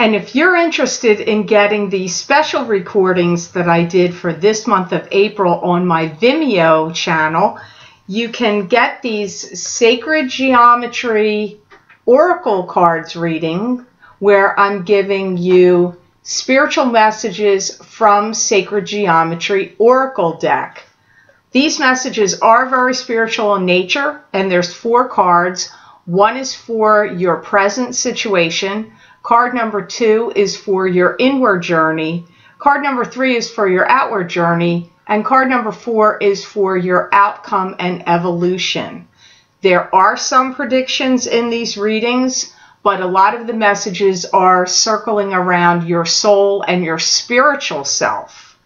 And if you're interested in getting the special recordings that I did for this month of April on my Vimeo channel, you can get these Sacred Geometry Oracle cards reading, where I'm giving you spiritual messages from Sacred Geometry Oracle deck. These messages are very spiritual in nature, and there's 4 cards. One is for your present situation. Card number 2 is for your inward journey. Card number 3 is for your outward journey. And card number 4 is for your outcome and evolution. There are some predictions in these readings, but a lot of the messages are circling around your soul and your spiritual self.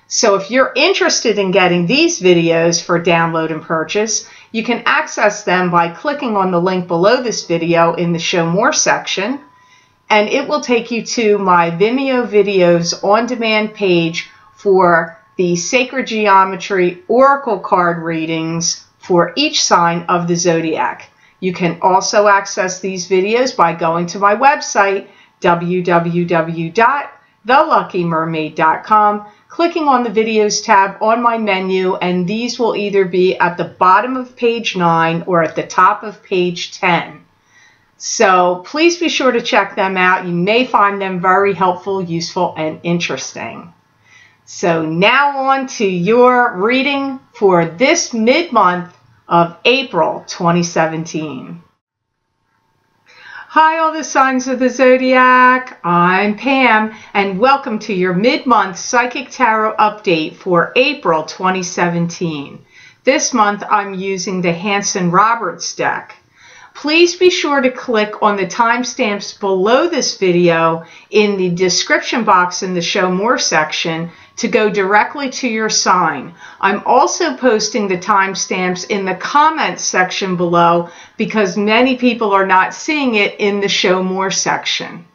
So if you're interested in getting these videos for download and purchase, you can access them by clicking on the link below this video in the Show More section, and it will take you to my Vimeo videos on demand page for the Sacred Geometry Oracle card readings for each sign of the zodiac. You can also access these videos by going to my website, www.theluckymermaid.com, clicking on the Videos tab on my menu, and these will either be at the bottom of page 9 or at the top of page 10. So please be sure to check them out. You may find them very helpful, useful, and interesting. So now on to your reading for this mid-month of April 2017. Hi, all the signs of the zodiac. I'm Pam, and welcome to your mid-month Psychic Tarot update for April 2017. This month I'm using the Hanson-Roberts deck. Please be sure to click on the timestamps below this video in the description box in the Show More section to go directly to your sign. I'm also posting the timestamps in the comments section below because many people are not seeing it in the Show More section.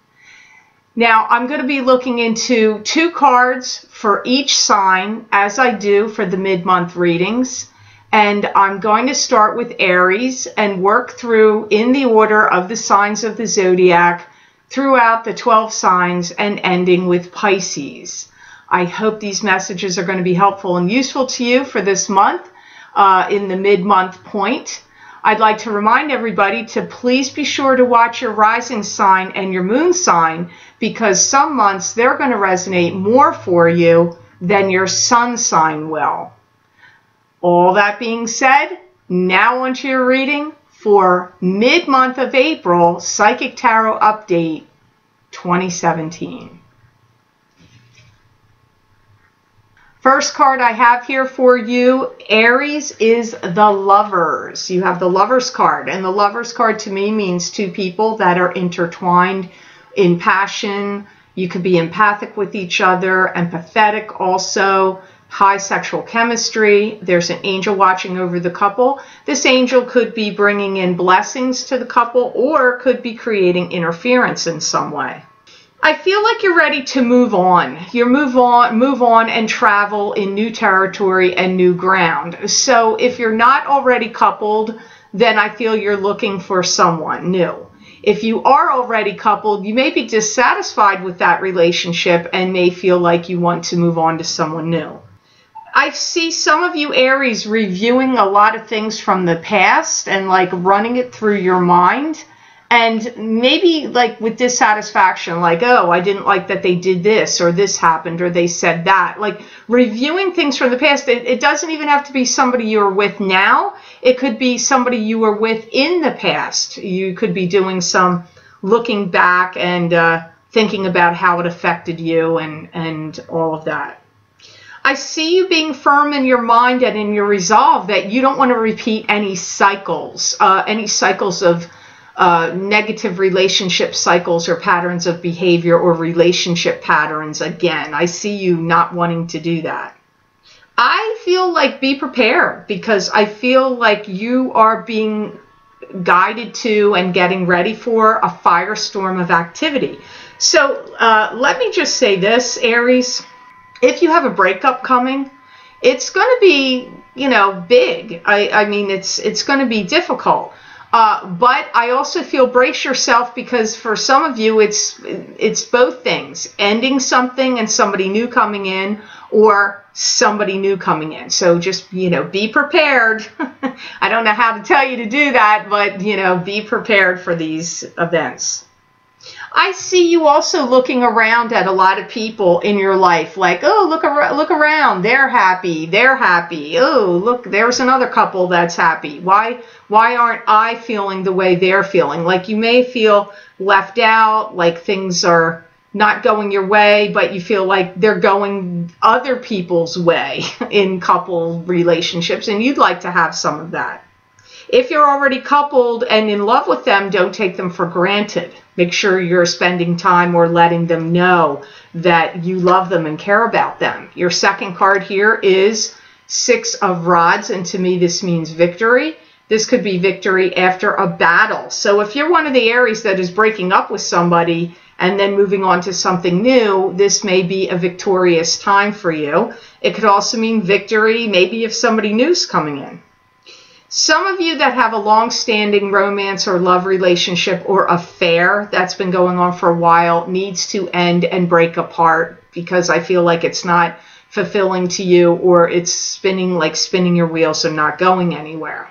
Now, I'm going to be looking into 2 cards for each sign, as I do for the mid-month readings. And I'm going to start with Aries and work through in the order of the signs of the zodiac throughout the 12 signs and ending with Pisces. I hope these messages are going to be helpful and useful to you for this month in the mid-month point. I'd like to remind everybody to please be sure to watch your rising sign and your moon sign, because some months they're going to resonate more for you than your sun sign will. All that being said, now onto your reading for mid-month of April, Psychic Tarot Update 2017. First card I have here for you, Aries, is the Lovers. You have the Lovers card, and the Lovers card to me means 2 people that are intertwined in passion. You could be empathic with each other, empathetic also. High sexual chemistry. There's an angel watching over the couple. This angel could be bringing in blessings to the couple or could be creating interference in some way. I feel like you're ready to move on. You move on and travel in new territory and new ground. So if you're not already coupled, then I feel you're looking for someone new. If you are already coupled, you may be dissatisfied with that relationship and may feel like you want to move on to someone new. I see some of you Aries reviewing a lot of things from the past and like running it through your mind, and maybe like with dissatisfaction, like, oh, I didn't like that they did this or this happened or they said that. Like reviewing things from the past. It doesn't even have to be somebody you're with now. It could be somebody you were with in the past. You could be doing some looking back and thinking about how it affected you and all of that. I see you being firm in your mind and in your resolve that you don't want to repeat any cycles of negative relationship cycles or patterns of behavior or relationship patterns again. I see you not wanting to do that. I feel like be prepared, because I feel like you are being guided to and getting ready for a firestorm of activity. So let me just say this, Aries. If you have a breakup coming, it's going to be, big. I mean, it's going to be difficult. But I also feel brace yourself, because for some of you, it's both things: ending something and somebody new coming in, or somebody new coming in. So just, be prepared. I don't know how to tell you to do that, but, be prepared for these events. I see you also looking around at a lot of people in your life, like, oh, look around, they're happy. Oh, look, there's another couple that's happy. Why aren't I feeling the way they're feeling? Like, you may feel left out, like things are not going your way, but you feel like they're going other people's way in couple relationships, and you'd like to have some of that. If you're already coupled and in love with them, don't take them for granted. Make sure you're spending time or letting them know that you love them and care about them. Your second card here is Six of Rods, and to me this means victory. This could be victory after a battle. So if you're one of the Aries that is breaking up with somebody and then moving on to something new, this may be a victorious time for you. It could also mean victory, maybe if somebody new's coming in. Some of you that have a long-standing romance or love relationship or affair that's been going on for a while needs to end and break apart, because I feel like it's not fulfilling to you, or it's spinning your wheels and not going anywhere.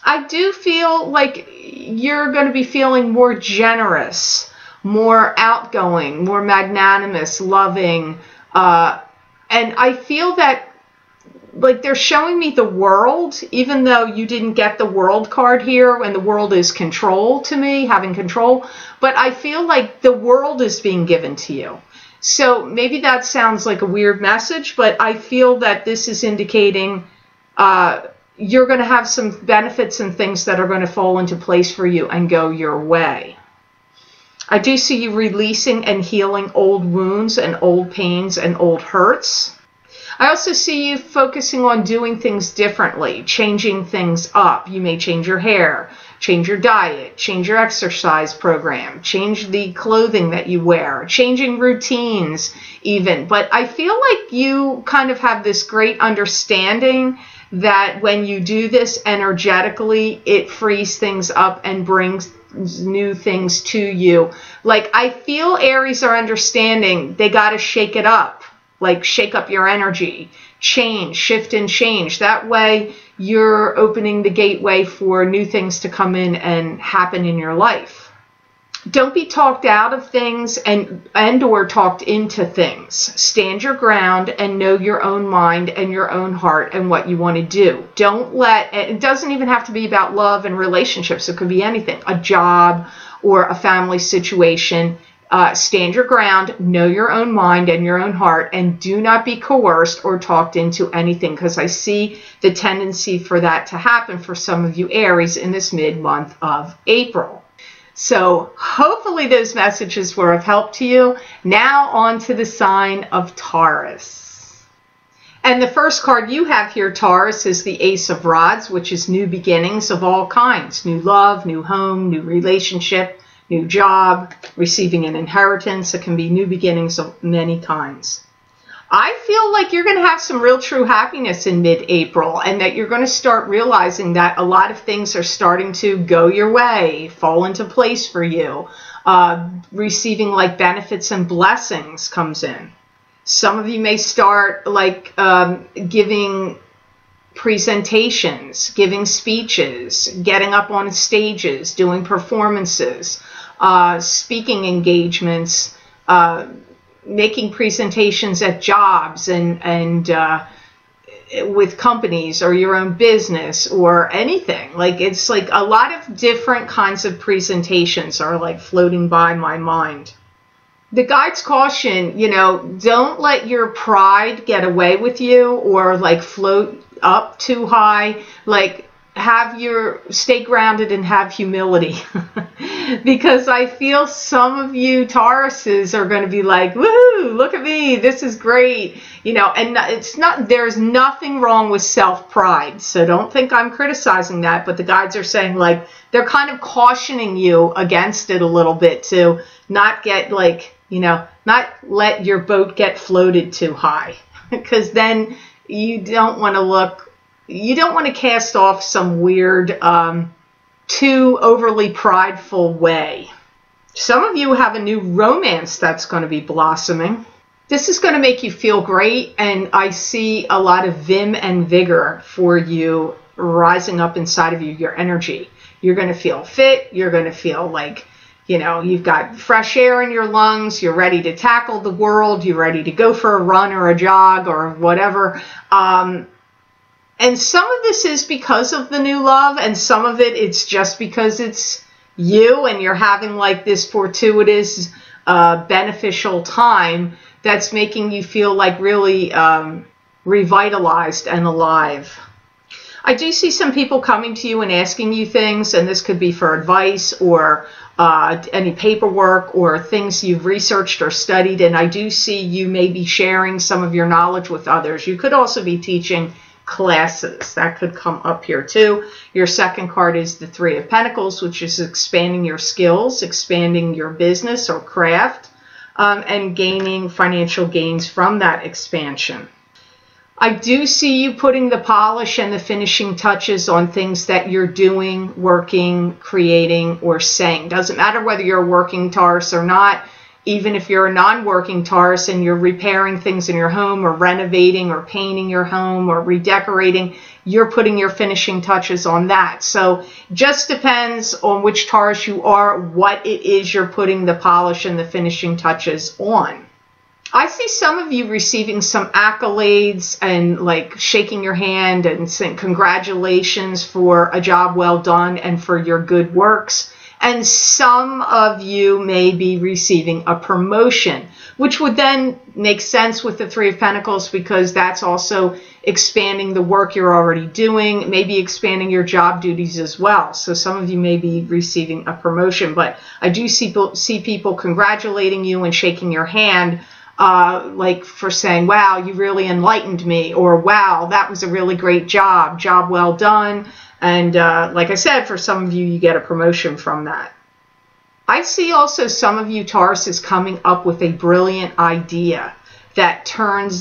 I do feel like you're going to be feeling more generous, more outgoing, more magnanimous, loving, and I feel that, like, they're showing me the World, even though you didn't get the World card here, and the World is control to me, having control, but I feel like the world is being given to you. So maybe that sounds like a weird message, but I feel that this is indicating you're going to have some benefits and things that are going to fall into place for you and go your way. I do see you releasing and healing old wounds and old pains and old hurts. I also see you focusing on doing things differently, changing things up. You may change your hair, change your diet, change your exercise program, change the clothing that you wear, changing routines even. But I feel like you kind of have this great understanding that when you do this energetically, it frees things up and brings new things to you. Like, I feel Aries are understanding they got to shake it up. Like, shake up your energy, change, shift and change. That way you're opening the gateway for new things to come in and happen in your life. Don't be talked out of things and or talked into things. Stand your ground and know your own mind and your own heart and what you want to do. Don't let, it doesn't even have to be about love and relationships. It could be anything, a job or a family situation. Stand your ground, know your own mind and your own heart, and do not be coerced or talked into anything, because I see the tendency for that to happen for some of you Aries in this mid-month of April. So hopefully those messages were of help to you. Now on to the sign of Taurus. And the first card you have here, Taurus, is the Ace of Rods, which is new beginnings of all kinds. New love, new home, new relationship, new job, receiving an inheritance. It can be new beginnings of many kinds. I feel like you're going to have some real true happiness in mid-April, and that you're going to start realizing that a lot of things are starting to go your way, fall into place for you. Receiving like benefits and blessings comes in. Some of you may start like giving presentations, giving speeches, getting up on stages, doing performances, speaking engagements, making presentations at jobs and with companies or your own business or anything. Like, it's like a lot of different kinds of presentations are like floating by my mind. The guides caution, don't let your pride get away with you or like float up too high. Like, stay grounded and have humility. Because I feel some of you Tauruses are going to be like, woohoo, look at me, this is great. And there's nothing wrong with self-pride. So don't think I'm criticizing that, but the guides are saying, like, they're kind of cautioning you against it a little bit to not get like, not let your boat get floated too high. Because then you don't want to cast off some weird too overly prideful way. Some of you have a new romance that's going to be blossoming. This is going to make you feel great, and I see a lot of vim and vigor for you rising up inside of you, your energy. You're going to feel fit. You're going to feel like, you know, you've got fresh air in your lungs. You're ready to tackle the world. You're ready to go for a run or a jog or whatever. And some of this is because of the new love, and some of it, it's just because it's you and you're having like this fortuitous, beneficial time that's making you feel like really revitalized and alive. I do see some people coming to you and asking you things, and this could be for advice or any paperwork or things you've researched or studied, and I do see you maybe sharing some of your knowledge with others. You could also be teaching classes. That could come up here too. Your second card is the Three of Pentacles, which is expanding your skills, expanding your business or craft, and gaining financial gains from that expansion. I do see you putting the polish and the finishing touches on things that you're doing, working, creating, or saying. Doesn't matter whether you're a working Taurus or not. Even if you're a non-working Taurus and you're repairing things in your home or renovating or painting your home or redecorating, you're putting your finishing touches on that. So just depends on which Taurus you are, what it is you're putting the polish and the finishing touches on. I see some of you receiving some accolades and like shaking your hand and saying congratulations for a job well done and for your good works. And some of you may be receiving a promotion, which would then make sense with the Three of Pentacles because that's also expanding the work you're already doing, maybe expanding your job duties as well. So some of you may be receiving a promotion, but I do see people congratulating you and shaking your hand, like for saying, wow, you really enlightened me, or wow, that was a really great job, job well done. And like I said, for some of you, you get a promotion from that. I see also some of you Taurus is coming up with a brilliant idea that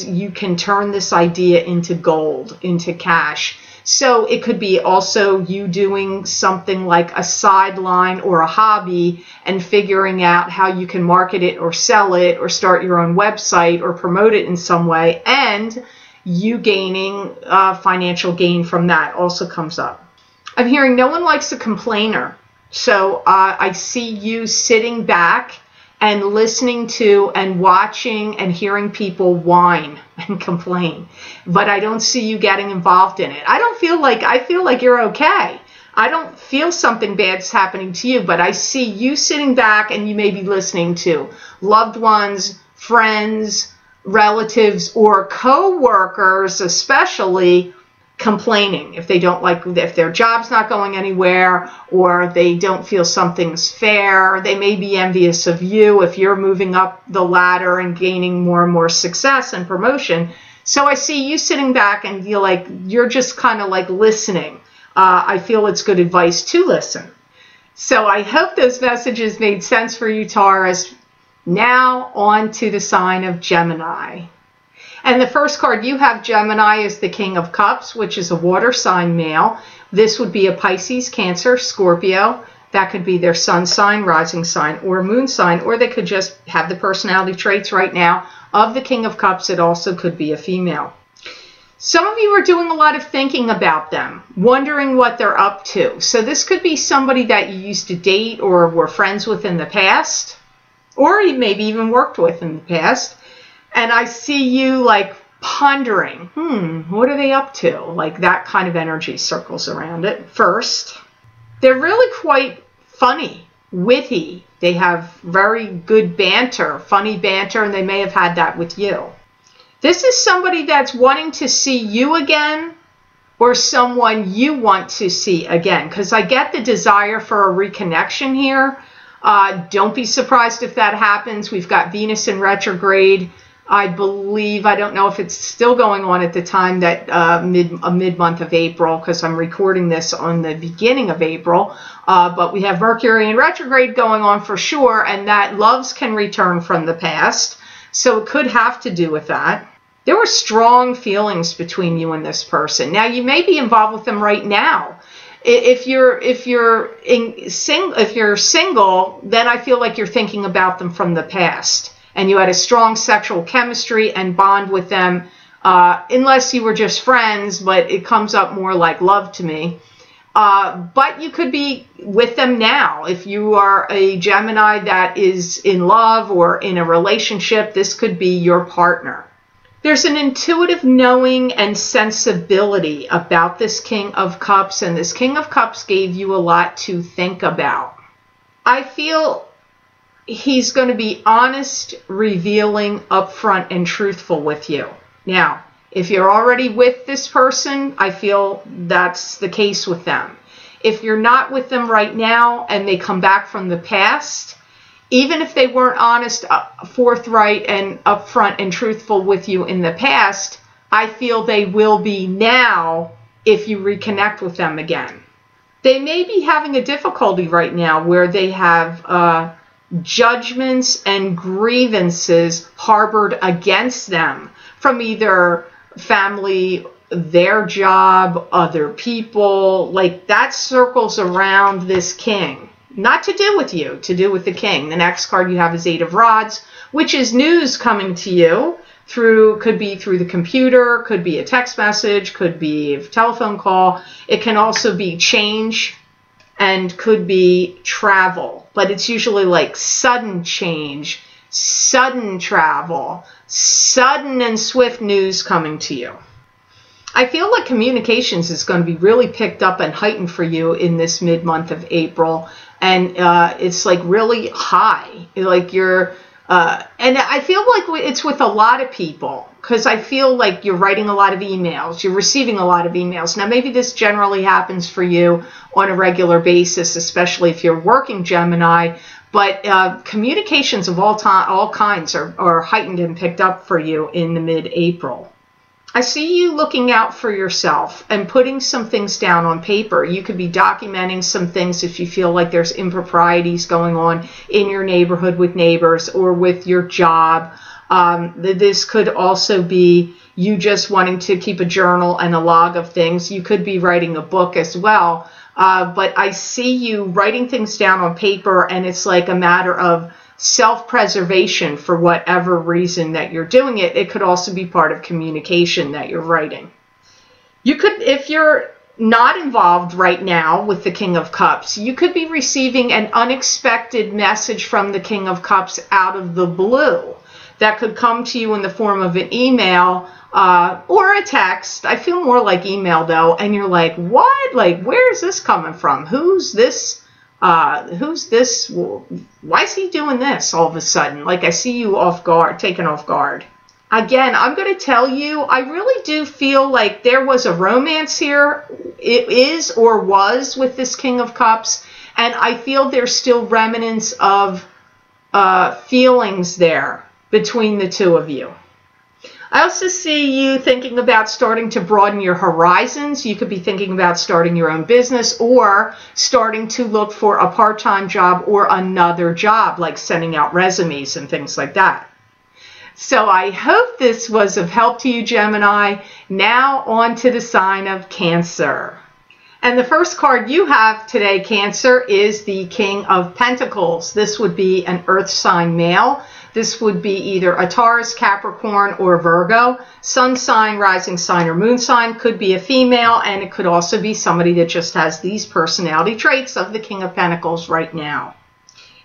you can turn this idea into gold, into cash. So it could be also you doing something like a sideline or a hobby and figuring out how you can market it or sell it or start your own website or promote it in some way, and you gaining financial gain from that also comes up. I'm hearing no one likes a complainer. So I see you sitting back and listening to and watching and hearing people whine and complain. But I don't see you getting involved in it. I feel like you're okay. I don't feel something bad's happening to you, but I see you sitting back and you may be listening to loved ones, friends, relatives, or co-workers especially complaining if they don't like, if their job's not going anywhere, or they don't feel something's fair. They may be envious of you if you're moving up the ladder and gaining more and more success and promotion. So I see you sitting back and you're just kind of like listening. I feel it's good advice to listen. So I hope those messages made sense for you, Taurus. Now on to the sign of Gemini. And the first card you have, Gemini, is the King of Cups, which is a water sign male. This would be a Pisces, Cancer, Scorpio. That could be their sun sign, rising sign, or moon sign, or they could just have the personality traits right now of the King of Cups. It also could be a female. Some of you are doing a lot of thinking about them, wondering what they're up to. So this could be somebody that you used to date or were friends with in the past, or you maybe even worked with in the past. And I see you like pondering, what are they up to? Like that kind of energy circles around it. First, they're really quite funny, witty. They have very good banter, funny banter, and they may have had that with you. This is somebody that's wanting to see you again, or someone you want to see again, because I get the desire for a reconnection here. Don't be surprised if that happens. We've got Venus in retrograde. I believe, I don't know if it's still going on at the time that mid-month of April, because I'm recording this on the beginning of April, but we have Mercury in retrograde going on for sure, and that loves can return from the past, so it could have to do with that. There were strong feelings between you and this person. Now, you may be involved with them right now. If you're single, then I feel like you're thinking about them from the past, and you had a strong sexual chemistry and bond with them, unless you were just friends, but it comes up more like love to me. But you could be with them now. If you are a Gemini that is in love or in a relationship, this could be your partner. There's an intuitive knowing and sensibility about this King of Cups, and this King of Cups gave you a lot to think about. I feel he's going to be honest, revealing, upfront, and truthful with you. Now, if you're already with this person, I feel that's the case with them. If you're not with them right now and they come back from the past, even if they weren't honest, forthright, and upfront and truthful with you in the past, I feel they will be now if you reconnect with them again. They may be having a difficulty right now where they have judgments and grievances harbored against them from either family, their job, other people. Like, that circles around this king. Not to do with you, to do with the king. The next card you have is Eight of Rods, which is news coming to you could be through the computer, could be a text message, could be a telephone call. It can also be change and could be travel, but it's usually like sudden change, sudden travel, sudden and swift news coming to you. I feel like communications is going to be really picked up and heightened for you in this mid-month of April. And it's like really high. Like you're, and I feel like it's with a lot of people, because I feel like you're writing a lot of emails. You're receiving a lot of emails. Now, maybe this generally happens for you on a regular basis, especially if you're working Gemini. But communications of all kinds are heightened and picked up for you in the mid-April. I see you looking out for yourself and putting some things down on paper. You could be documenting some things if you feel like there's improprieties going on in your neighborhood with neighbors or with your job. This could also be you just wanting to keep a journal and a log of things. You could be writing a book as well. But I see you writing things down on paper, and it's like a matter of self-preservation for whatever reason that you're doing it. It could also be part of communication that you're writing. You could, if you're not involved right now with the King of Cups, you could be receiving an unexpected message from the King of Cups out of the blue that could come to you in the form of an email or a text. I feel more like email though, and you're like, what? Like, where is this coming from? Who's this? Who's this? Why is he doing this all of a sudden? Like, I see you off guard, taken off guard. Again, I'm going to tell you, I really do feel like there was a romance here. It is or was with this King of Cups. And I feel there's still remnants of feelings there between the two of you. I also see you thinking about starting to broaden your horizons. You could be thinking about starting your own business or starting to look for a part-time job or another job, like sending out resumes and things like that. So I hope this was of help to you, Gemini. Now on to the sign of Cancer. And the first card you have today, Cancer, is the King of Pentacles. This would be an earth sign male. This would be either a Taurus, Capricorn, or Virgo. Sun sign, rising sign, or moon sign. Could be a female, and it could also be somebody that just has these personality traits of the King of Pentacles right now.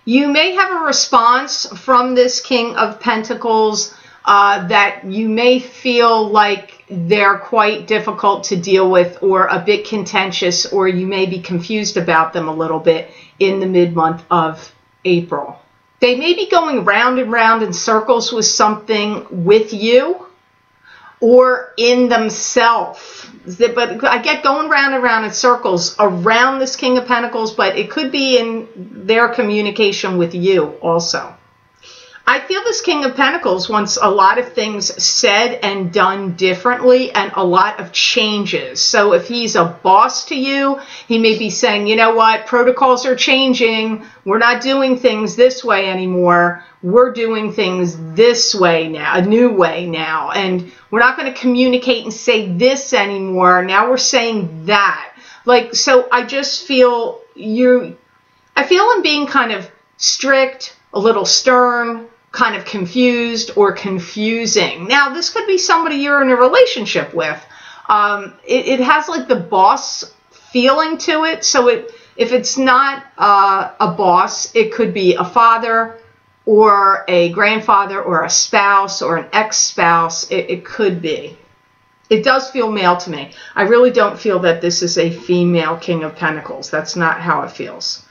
You may have a response from this King of Pentacles that you may feel like they're quite difficult to deal with or a bit contentious, or you may be confused about them a little bit in the mid-month of April. They may be going round and round in circles with something with you or in themselves. But I get going round and round in circles around this King of Pentacles, but it could be in their communication with you also. I feel this King of Pentacles wants a lot of things said and done differently and a lot of changes. So if he's a boss to you, he may be saying, you know what, protocols are changing. We're not doing things this way anymore. We're doing things this way now, a new way now. And we're not going to communicate and say this anymore. Now we're saying that. Like, so I just feel I feel him being kind of strict, a little stern, kind of confused or confusing. Now, this could be somebody you're in a relationship with. It has like the boss feeling to it. So if it's not a boss, it could be a father or a grandfather or a spouse or an ex-spouse. It could be. It does feel male to me. I really don't feel that this is a female King of Pentacles. That's not how it feels.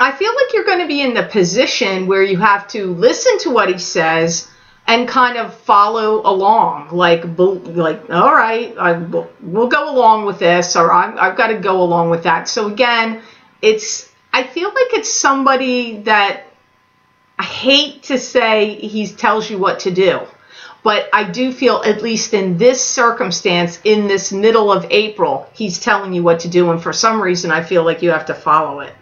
I feel like you're going to be in the position where you have to listen to what he says and kind of follow along. Like all right, we'll go along with this, or I've got to go along with that. So again, I feel like it's somebody that, I hate to say he tells you what to do, but I do feel, at least in this circumstance, in this middle of April, he's telling you what to do. And for some reason, I feel like you have to follow it.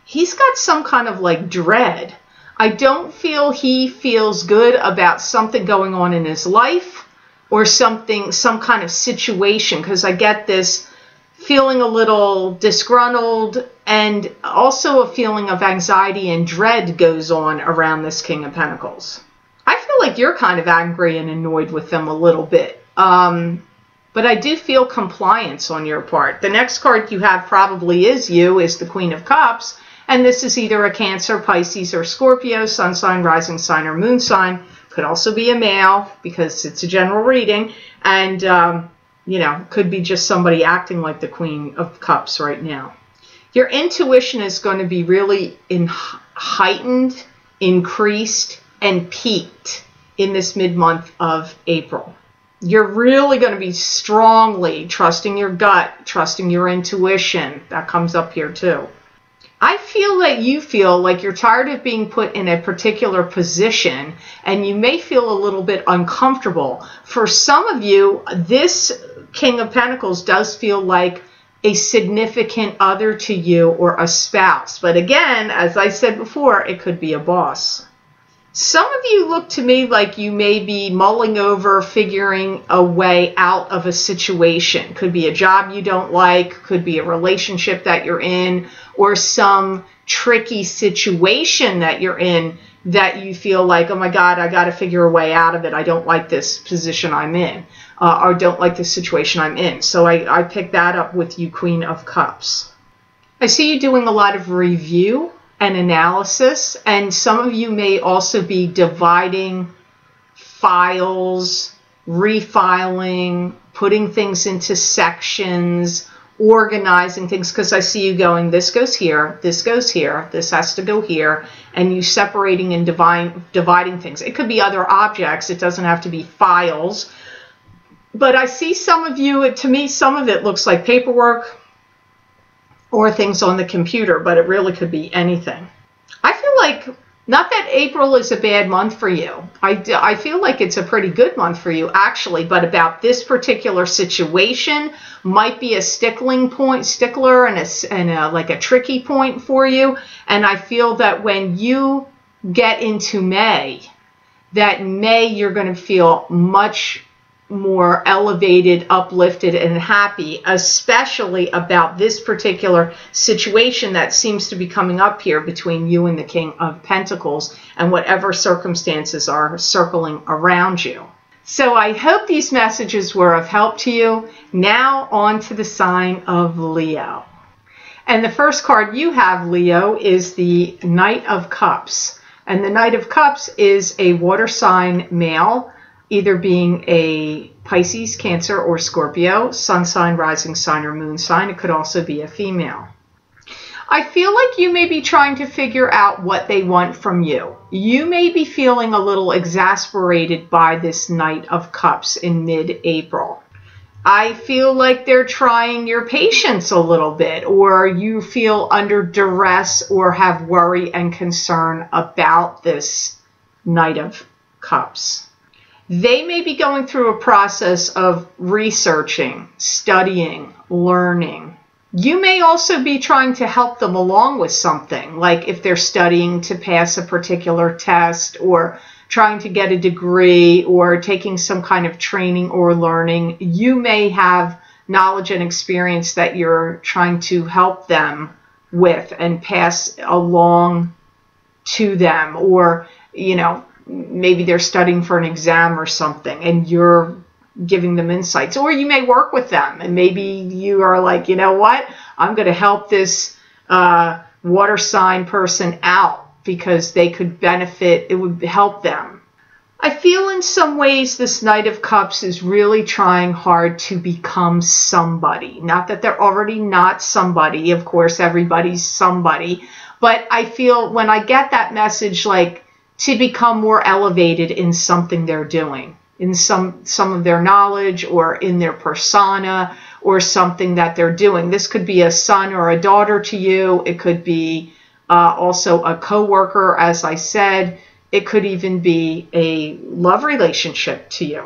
He's got some kind of like dread. I don't feel he feels good about something going on in his life or some kind of situation, because I get this feeling a little disgruntled, and also a feeling of anxiety and dread goes on around this King of Pentacles. I feel like you're kind of angry and annoyed with them a little bit. But I do feel compliance on your part. The next card you have probably is the Queen of Cups. And this is either a Cancer, Pisces, or Scorpio, sun sign, rising sign, or moon sign. Could also be a male because it's a general reading. And, could be just somebody acting like the Queen of Cups right now. Your intuition is going to be really heightened, increased, and peaked in this mid-month of April. You're really going to be strongly trusting your gut, trusting your intuition. That comes up here too. I feel that you feel like you're tired of being put in a particular position, and you may feel a little bit uncomfortable. For some of you, this King of Pentacles does feel like a significant other to you or a spouse. But again, as I said before, it could be a boss. Some of you look to me like you may be mulling over figuring a way out of a situation. Could be a job you don't like, could be a relationship that you're in, or some tricky situation that you're in that you feel like, oh my God, I got to figure a way out of it. I don't like this position I'm in, or don't like the situation I'm in. So I picked that up with you, Queen of Cups. I see you doing a lot of review and analysis, and some of you may also be dividing files, refiling, putting things into sections, organizing things, because I see you going, this goes here, this goes here, this has to go here, and you separating and dividing things. It could be other objects. It doesn't have to be files. But I see some of you, to me, some of it looks like paperwork or things on the computer, but it really could be anything. I feel like, not that April is a bad month for you. I feel like it's a pretty good month for you, actually, but about this particular situation might be a stickler and like a tricky point for you. And I feel that when you get into May, you're going to feel much more elevated, uplifted, and happy, especially about this particular situation that seems to be coming up here between you and the King of Pentacles and whatever circumstances are circling around you. So I hope these messages were of help to you. Now on to the sign of Leo. And the first card you have, Leo, is the Knight of Cups. And the Knight of Cups is a water sign male, either being a Pisces, Cancer, or Scorpio, sun sign, rising sign, or moon sign. It could also be a female. I feel like you may be trying to figure out what they want from you. You may be feeling a little exasperated by this Knight of Cups in mid-April. I feel like they're trying your patience a little bit, or you feel under duress or have worry and concern about this Knight of Cups. They may be going through a process of researching, studying, learning. You may also be trying to help them along with something, like if they're studying to pass a particular test, or trying to get a degree, or taking some kind of training or learning. You may have knowledge and experience that you're trying to help them with and pass along to them. Or, you know, maybe they're studying for an exam or something and you're giving them insights. Or you may work with them and maybe you are like, you know what, I'm going to help this water sign person out because they could benefit, it would help them. I feel in some ways this Knight of Cups is really trying hard to become somebody. Not that they're already not somebody. Of course, everybody's somebody. But I feel when I get that message, like to become more elevated in something they're doing, in some of their knowledge or in their persona or something that they're doing. This could be a son or a daughter to you. It could be also a coworker, as I said. It could even be a love relationship to you.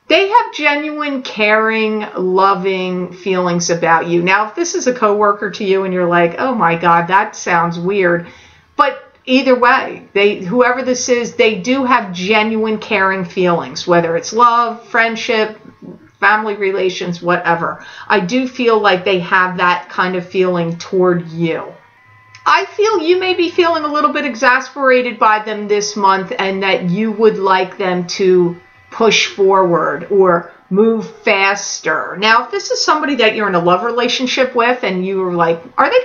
They have genuine, caring, loving feelings about you. Now, if this is a coworker to you and you're like, oh my God, that sounds weird. But either way, whoever this is, they do have genuine, caring feelings, whether it's love, friendship, family relations, whatever. I do feel like they have that kind of feeling toward you. I feel you may be feeling a little bit exasperated by them this month and that you would like them to push forward or move faster. Now, if this is somebody that you're in a love relationship with and you were like, are we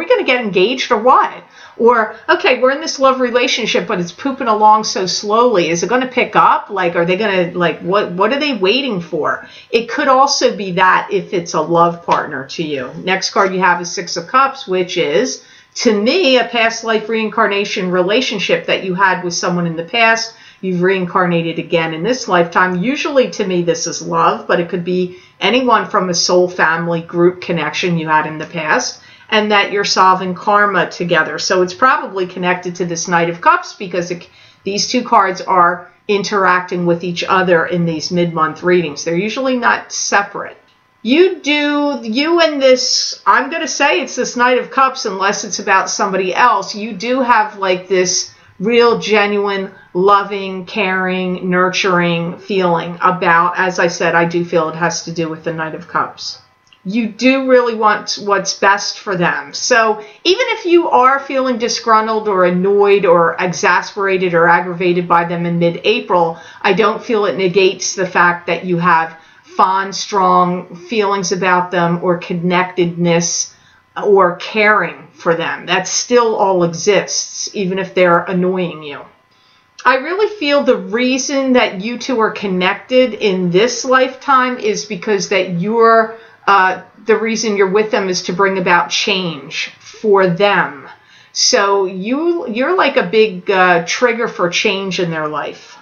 going to get engaged or what? Or, okay, we're in this love relationship, but it's pooping along so slowly. Is it going to pick up? Like, are they going to, like, what are they waiting for? It could also be that if it's a love partner to you. Next card you have is Six of Cups, which is, to me, a past life reincarnation relationship that you had with someone in the past. You've reincarnated again in this lifetime. Usually, to me, this is love, but it could be anyone from a soul family group connection you had in the past, and that you're solving karma together. So it's probably connected to this Knight of Cups because these two cards are interacting with each other in these mid-month readings. They're usually not separate. You and this, I'm going to say it's this Knight of Cups unless it's about somebody else. You do have like this real, genuine, loving, caring, nurturing feeling about, as I said, I do feel it has to do with the Knight of Cups. You do really want what's best for them. So even if you are feeling disgruntled or annoyed or exasperated or aggravated by them in mid-April, I don't feel it negates the fact that you have fond, strong feelings about them or connectedness or caring for them. That still all exists, even if they're annoying you. I really feel the reason that you two are connected in this lifetime is because that the reason you're with them is to bring about change for them. So you're like a big trigger for change in their life.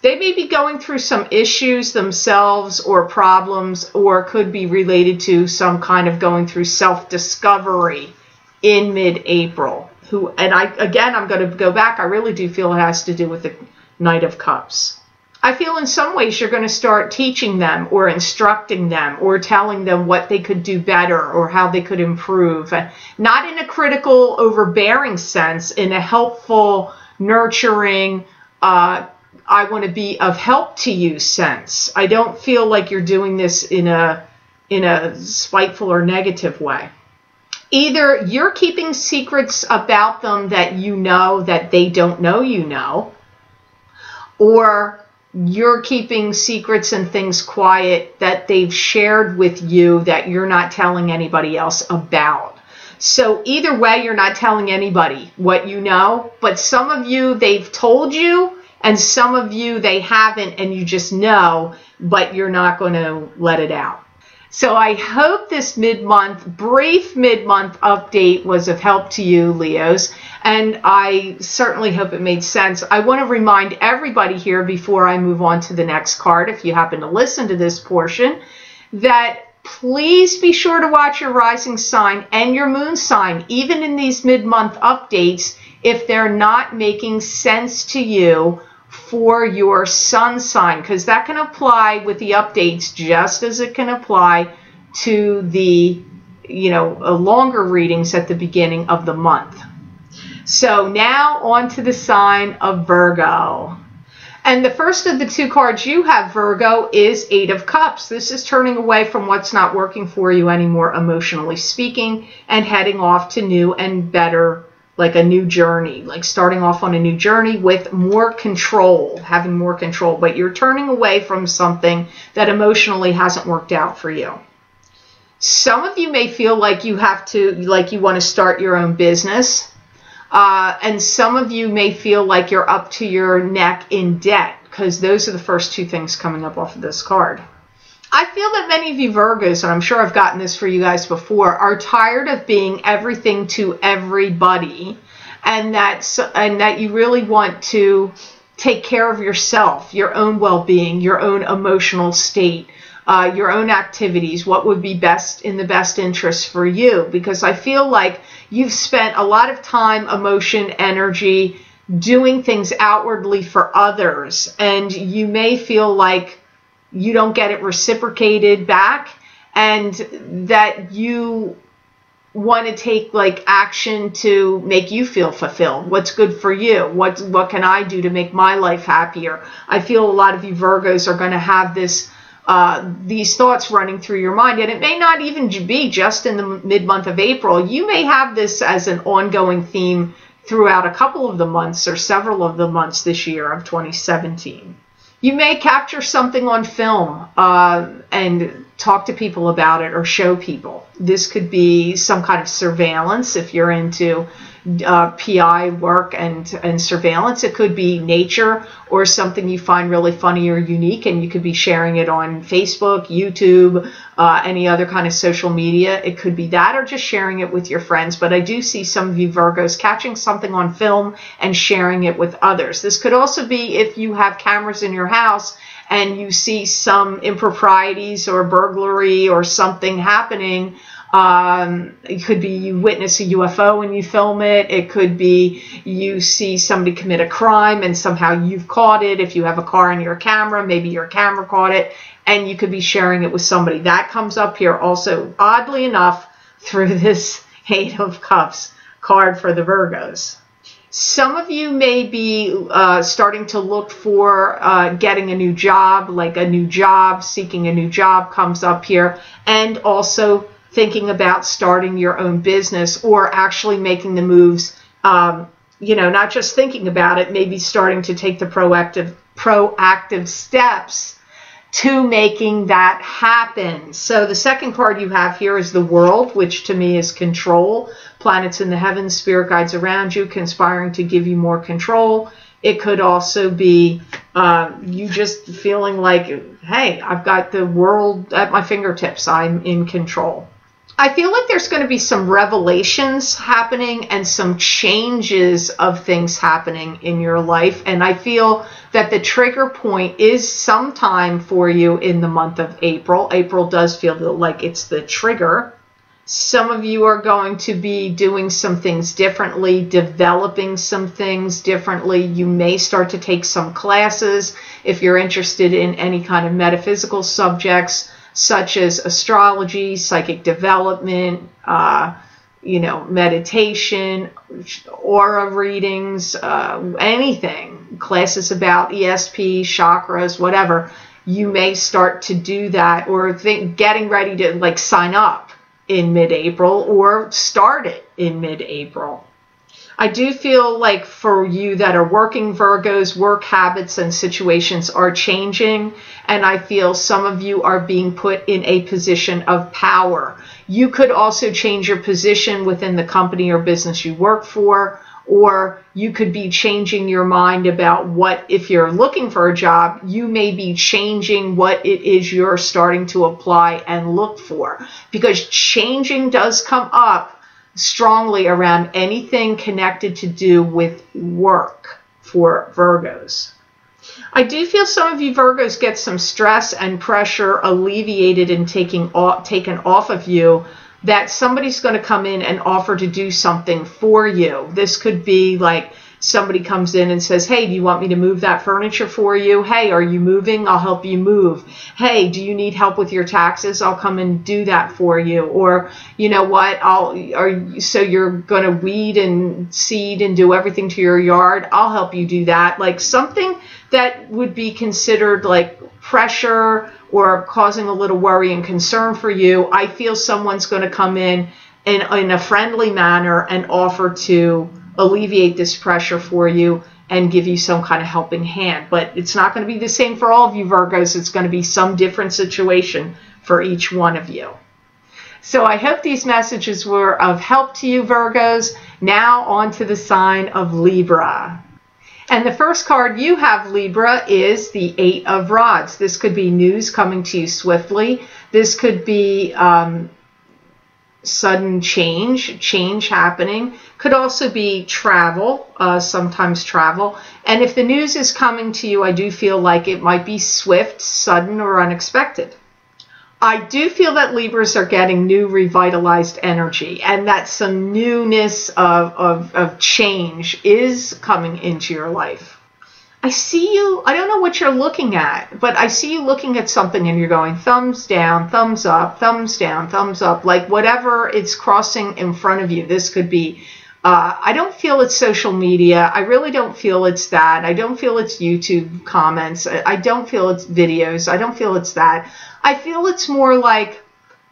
They may be going through some issues themselves or problems, or could be related to some kind of going through self-discovery in mid-April. I'm going to go back. I really do feel it has to do with the Knight of Cups. I feel in some ways you're going to start teaching them or instructing them or telling them what they could do better or how they could improve. Not in a critical, overbearing sense, in a helpful, nurturing, I want to be of help to you sense. I don't feel like you're doing this in a spiteful or negative way. Either you're keeping secrets about them that you know that they don't know you know, or you're keeping secrets and things quiet that they've shared with you that you're not telling anybody else about. So either way, you're not telling anybody what you know, but some of you, they've told you, and some of you, they haven't, and you just know, but you're not going to let it out. So I hope this brief mid-month update was of help to you, Leos, and I certainly hope it made sense. I want to remind everybody here before I move on to the next card, if you happen to listen to this portion, that please be sure to watch your rising sign and your moon sign, even in these mid-month updates, if they're not making sense to you for your sun sign, because that can apply with the updates just as it can apply to the longer readings at the beginning of the month. So now on to the sign of Virgo. And the first of the two cards you have, Virgo, is Eight of Cups. This is turning away from what's not working for you anymore, emotionally speaking, and heading off to new and better, like a new journey, like starting off on a new journey with more control, having more control. But you're turning away from something that emotionally hasn't worked out for you. Some of you may feel like you have to, like you want to start your own business. And some of you may feel like you're up to your neck in debt, because those are the first two things coming up off of this card. I feel that many of you Virgos, and I'm sure I've gotten this for you guys before, are tired of being everything to everybody, and that you really want to take care of yourself, your own well-being, your own emotional state, your own activities, what would be best in the best interest for you. Because I feel like you've spent a lot of time, emotion, energy doing things outwardly for others, and you may feel like you don't get it reciprocated back, and that you want to take like action to make you feel fulfilled. What's good for you? What can I do to make my life happier? I feel a lot of you Virgos are going to have this these thoughts running through your mind, and it may not even be just in the mid-month of April. You may have this as an ongoing theme throughout a couple of the months or several of the months this year of 2017. You may capture something on film and talk to people about it or show people. This could be some kind of surveillance if you're into PI work and surveillance. It could be nature or something you find really funny or unique, and you could be sharing it on Facebook, YouTube, any other kind of social media. It could be that, or just sharing it with your friends. But I do see some of you Virgos catching something on film and sharing it with others. This could also be if you have cameras in your house and you see some improprieties or burglary or something happening. It could be you witness a UFO and you film it. It could be you see somebody commit a crime and somehow you've caught it. If you have a car in your camera, maybe your camera caught it, and you could be sharing it with somebody. That comes up here also, oddly enough, through this Eight of Cups card for the Virgos. Some of you may be starting to look for getting a new job, like a new job, seeking a new job comes up here, and also thinking about starting your own business or actually making the moves, not just thinking about it, maybe starting to take the proactive steps to making that happen. So the second card you have here is the World, which to me is control. Planets in the heavens, spirit guides around you, conspiring to give you more control. It could also be you just feeling like, hey, I've got the world at my fingertips. I'm in control. I feel like there's going to be some revelations happening and some changes of things happening in your life. And I feel that the trigger point is sometime for you in the month of April. April does feel like it's the trigger. Some of you are going to be doing some things differently, developing some things differently. You may start to take some classes if you're interested in any kind of metaphysical subjects, such as astrology, psychic development, meditation, aura readings, anything, classes about ESP, chakras, whatever. You may start to do that, or getting ready to like sign up in mid-April or start it in mid-April. I do feel like for you that are working Virgos, work habits and situations are changing, and I feel some of you are being put in a position of power. You could also change your position within the company or business you work for, or you could be changing your mind about what, if you're looking for a job, you may be changing what it is you're starting to apply and look for, because changing does come up strongly around anything connected to do with work for Virgos. I do feel some of you Virgos get some stress and pressure alleviated and taken off of you, that somebody's going to come in and offer to do something for you. This could be like somebody comes in and says, hey, do you want me to move that furniture for you? Hey, are you moving? I'll help you move. Hey, do you need help with your taxes? I'll come and do that for you. Or, you know what, so you're going to weed and seed and do everything to your yard? I'll help you do that. Like something that would be considered like pressure or causing a little worry and concern for you. I feel someone's going to come in a friendly manner and offer to alleviate this pressure for you and give you some kind of helping hand. But it's not going to be the same for all of you Virgos. It's going to be some different situation for each one of you. So I hope these messages were of help to you Virgos. Now on to the sign of Libra. And the first card you have, Libra, is the Eight of Rods. This could be news coming to you swiftly. This could be sudden change happening. Could also be travel, sometimes travel. And if the news is coming to you, I do feel like it might be swift, sudden, or unexpected. I do feel that Libras are getting new revitalized energy, and that some newness of change is coming into your life. I see you, I don't know what you're looking at, but I see you looking at something and you're going thumbs down, thumbs up, thumbs down, thumbs up, like whatever it's crossing in front of you. This could be, I don't feel it's social media. I really don't feel it's that. I don't feel it's YouTube comments. I don't feel it's videos. I don't feel it's that. I feel it's more like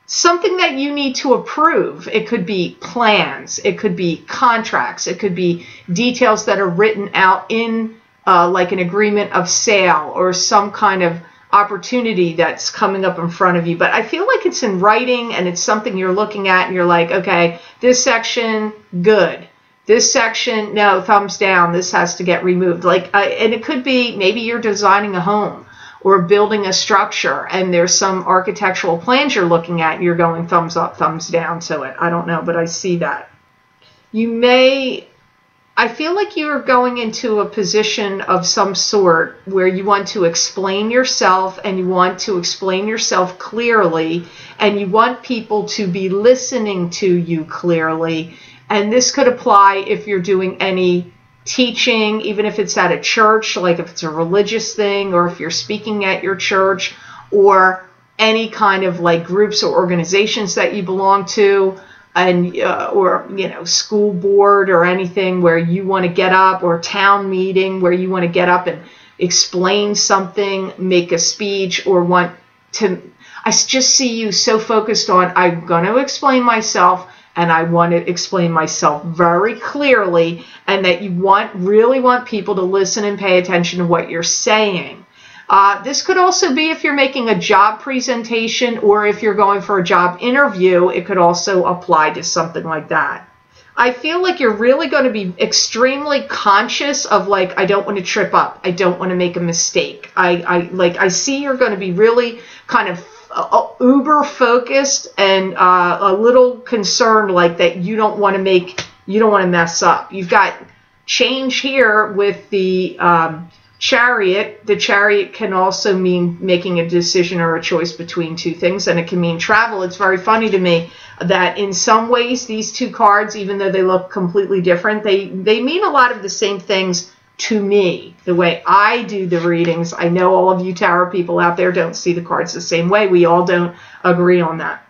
something that you need to approve. It could be plans. It could be contracts. It could be details that are written out in like an agreement of sale or some kind of opportunity that's coming up in front of you. But I feel like it's in writing and it's something you're looking at and you're like, okay, this section, good. This section, no, thumbs down. This has to get removed. Like, and it could be maybe you're designing a home or building a structure and there's some architectural plans you're looking at and you're going thumbs up, thumbs down to it. I don't know, but I see that. I feel like you're going into a position of some sort where you want to explain yourself and you want to explain yourself clearly and you want people to be listening to you clearly. And this could apply if you're doing any teaching, even if it's at a church, like if it's a religious thing, or if you're speaking at your church, or any kind of like groups or organizations that you belong to, and or you know, school board or anything where you want to get up, or town meeting where you want to get up and explain something, make a speech, or want to. I just see you so focused on, I'm going to explain myself. And I want to explain myself very clearly, and that you really want people to listen and pay attention to what you're saying. This could also be if you're making a job presentation or if you're going for a job interview, it could also apply to something like that. I feel like you're really going to be extremely conscious of like, I don't want to trip up. I don't want to make a mistake. I see you're going to be really kind of uber focused and a little concerned, like that you don't want to mess up. You've got change here with the Chariot. The Chariot can also mean making a decision or a choice between two things, and it can mean travel. It's very funny to me that in some ways these two cards, even though they look completely different, they mean a lot of the same things to me, the way I do the readings. I know all of you tarot people out there don't see the cards the same way. We all don't agree on that.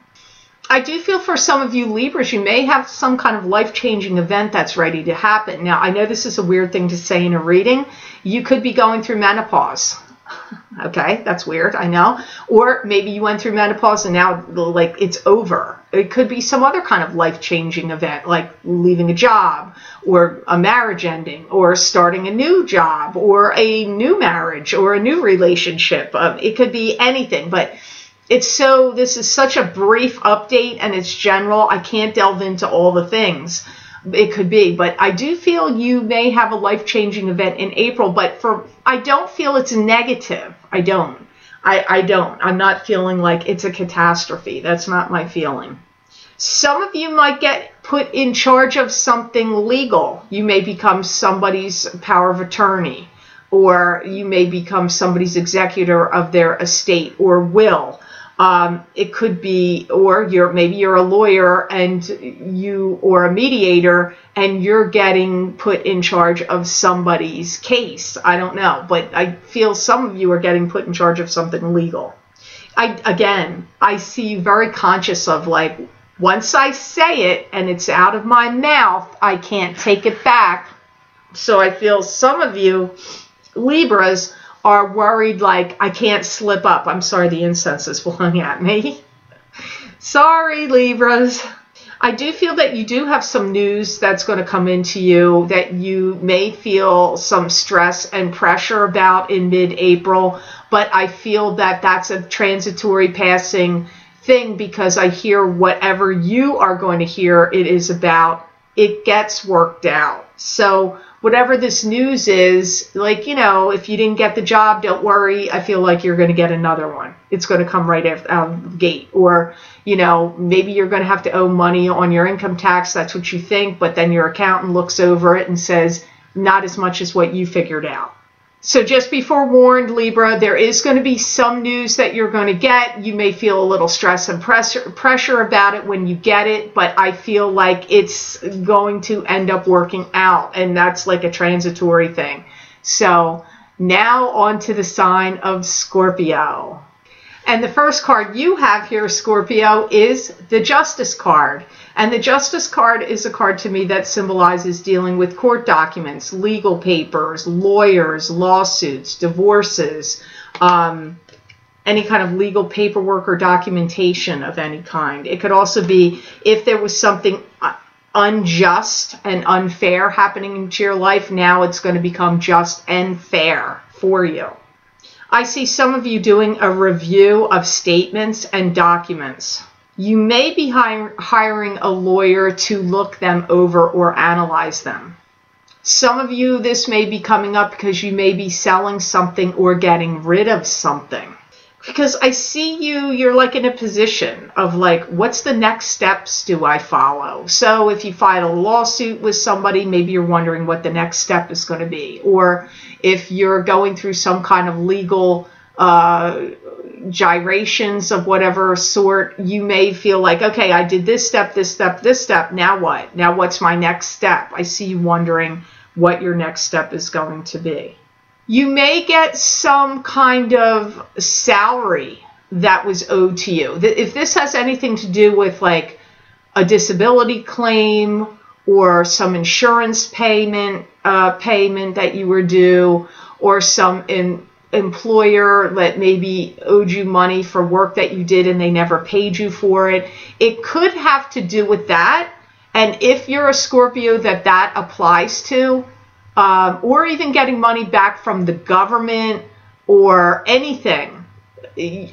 I do feel for some of you Libras, you may have some kind of life-changing event that's ready to happen. Now, I know this is a weird thing to say in a reading. You could be going through menopause. Okay, that's weird, I know. Or maybe you went through menopause and now like it's over. It could be some other kind of life-changing event, like leaving a job, or a marriage ending, or starting a new job, or a new marriage, or a new relationship. It could be anything, but this is such a brief update and it's general. I can't delve into all the things it could be, but I do feel you may have a life-changing event in April, but I don't feel it's negative. I don't. I'm not feeling like it's a catastrophe. That's not my feeling. Some of you might get put in charge of something legal. You may become somebody's power of attorney, or you may become somebody's executor of their estate or will. It could be, or maybe you're a lawyer or a mediator, and you're getting put in charge of somebody's case. I don't know, but I feel some of you are getting put in charge of something legal. I see you very conscious of, like, once I say it and it's out of my mouth, I can't take it back. So I feel some of you Libras are worried, like, I can't slip up. I'm sorry, the incense is blowing at me. Sorry, Libras. I do feel that you do have some news that's going to come into you that you may feel some stress and pressure about in mid-April, but I feel that that's a transitory passing thing, because I hear whatever you are going to hear it is about, it gets worked out. So whatever this news is, like, if you didn't get the job, don't worry. I feel like you're going to get another one. It's going to come right out of the gate. Or, maybe you're going to have to owe money on your income tax. That's what you think. But then your accountant looks over it and says, not as much as what you figured out. So just be forewarned, Libra, there is going to be some news that you're going to get. You may feel a little stress and pressure about it when you get it, but I feel like it's going to end up working out, and that's like a transitory thing. So now on to the sign of Scorpio. And the first card you have here, Scorpio, is the Justice card. And the Justice card is a card to me that symbolizes dealing with court documents, legal papers, lawyers, lawsuits, divorces, any kind of legal paperwork or documentation of any kind. It could also be if there was something unjust and unfair happening into your life, now it's going to become just and fair for you. I see some of you doing a review of statements and documents. You may be hiring a lawyer to look them over or analyze them. Some of you, this may be coming up because you may be selling something or getting rid of something. Because I see you're like in a position of like, what's the next steps do I follow? So if you file a lawsuit with somebody, maybe you're wondering what the next step is going to be. Or if you're going through some kind of legal gyrations of whatever sort, you may feel like, okay, I did this step, this step, this step. Now what? Now what's my next step? I see you wondering what your next step is going to be. You may get some kind of salary that was owed to you. If this has anything to do with like a disability claim or some insurance payment that you were due, or some employer that maybe owed you money for work that you did and they never paid you for it, it could have to do with that. And if you're a Scorpio that applies to, or even getting money back from the government or anything,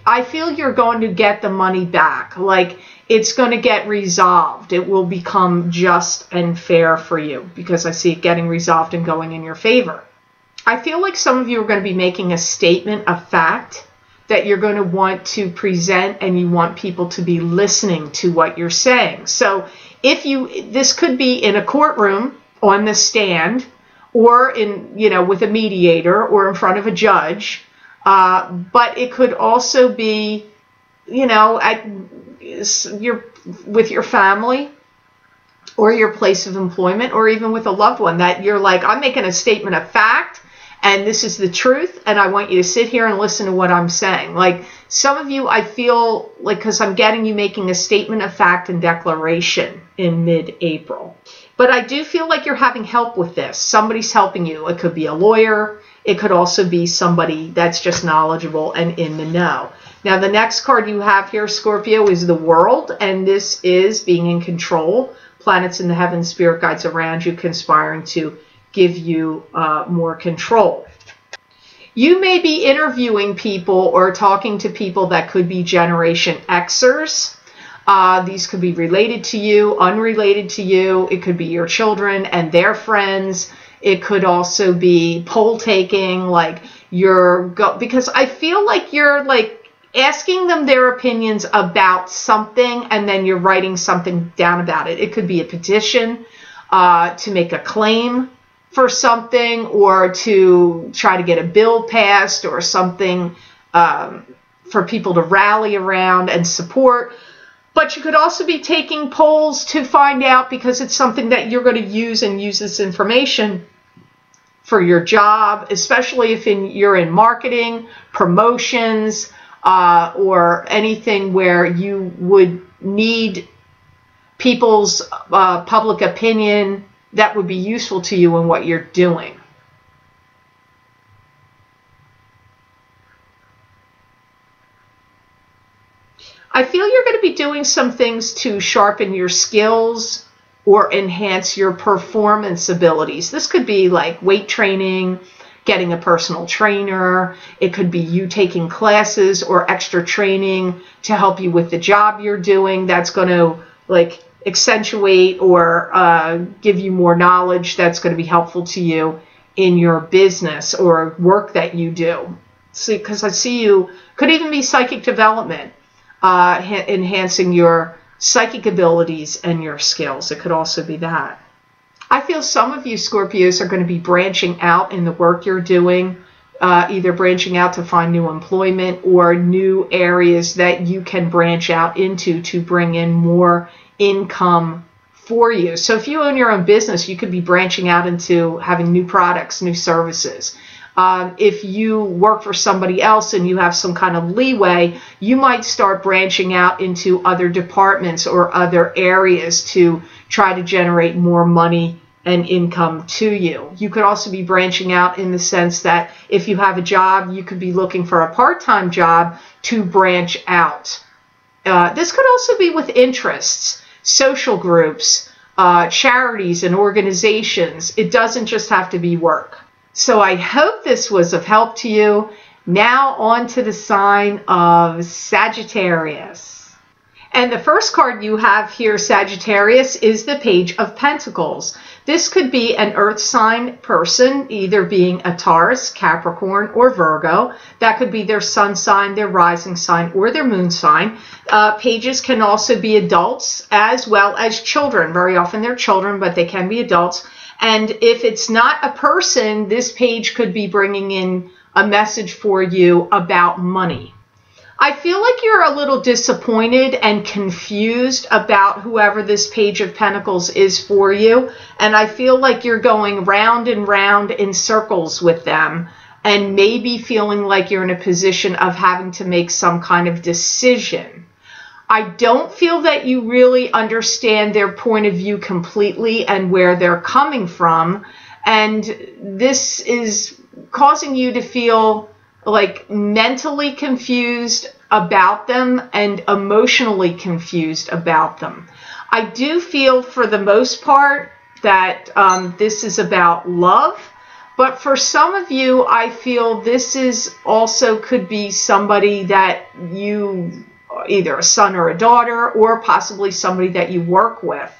I feel you're going to get the money back. Like, it's going to get resolved. It will become just and fair for you because I see it getting resolved and going in your favor. I feel like some of you are going to be making a statement of fact that you're going to want to present, and you want people to be listening to what you're saying. So this could be in a courtroom, on the stand, or in, with a mediator or in front of a judge. But it could also be, with your family or your place of employment, or even with a loved one, that you're like, I'm making a statement of fact and this is the truth, and I want you to sit here and listen to what I'm saying. Like, some of you, I feel like, because I'm getting you making a statement of fact and declaration in mid-April. But I do feel like you're having help with this. Somebody's helping you. It could be a lawyer. It could also be somebody that's just knowledgeable and in the know. Now, the next card you have here, Scorpio, is the World, and this is being in control. Planets in the heavens, spirit guides around you, conspiring to give you more control. You may be interviewing people or talking to people that could be Generation Xers. These could be related to you, unrelated to you. It could be your children and their friends. It could also be poll taking, like because I feel like you're like asking them their opinions about something, and then you're writing something down about it. It could be a petition to make a claim for something, or to try to get a bill passed or something for people to rally around and support. But you could also be taking polls to find out, because it's something that you're going to use and use this information for your job, especially if you're in marketing, promotions, or anything where you would need people's public opinion that would be useful to you in what you're doing. I feel you're going to be doing some things to sharpen your skills or enhance your performance abilities. This could be like weight training, getting a personal trainer. It could be you taking classes or extra training to help you with the job you're doing. That's going to like accentuate or give you more knowledge that's going to be helpful to you in your business or work that you do. See, because I see you could even be psychic development. Enhancing your psychic abilities and your skills. It could also be that. I feel some of you Scorpios are going to be branching out in the work you're doing, either branching out to find new employment or new areas that you can branch out into to bring in more income for you. So if you own your own business, you could be branching out into having new products, new services. If you work for somebody else and you have some kind of leeway, you might start branching out into other departments or other areas to try to generate more money and income to you. You could also be branching out in the sense that if you have a job, you could be looking for a part-time job to branch out. This could also be with interests, social groups, charities and organizations. It doesn't just have to be work. So I hope this was of help to you. Now on to the sign of Sagittarius. And the first card you have here, Sagittarius, is the Page of Pentacles. This could be an earth sign person, either being a Taurus, Capricorn, or Virgo. That could be their sun sign, their rising sign, or their moon sign. Pages can also be adults as well as children. Very often they're children, but they can be adults. And if it's not a person, this page could be bringing in a message for you about money. I feel like you're a little disappointed and confused about whoever this Page of Pentacles is for you. And I feel like you're going round and round in circles with them and maybe feeling like you're in a position of having to make some kind of decision. I don't feel that you really understand their point of view completely and where they're coming from. And this is causing you to feel like mentally confused about them and emotionally confused about them. I do feel for the most part that this is about love. But for some of you, I feel this is also could be somebody that you, either a son or a daughter, or possibly somebody that you work with.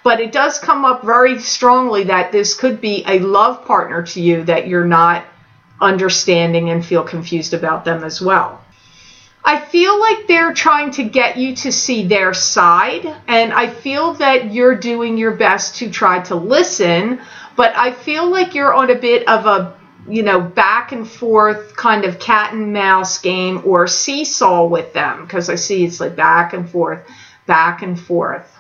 But it does come up very strongly that this could be a love partner to you that you're not understanding and feel confused about them as well. I feel like they're trying to get you to see their side, and I feel that you're doing your best to try to listen, but I feel like you're on a bit of a, you know, back and forth kind of cat and mouse game or seesaw with them, because I see it's like back and forth, back and forth.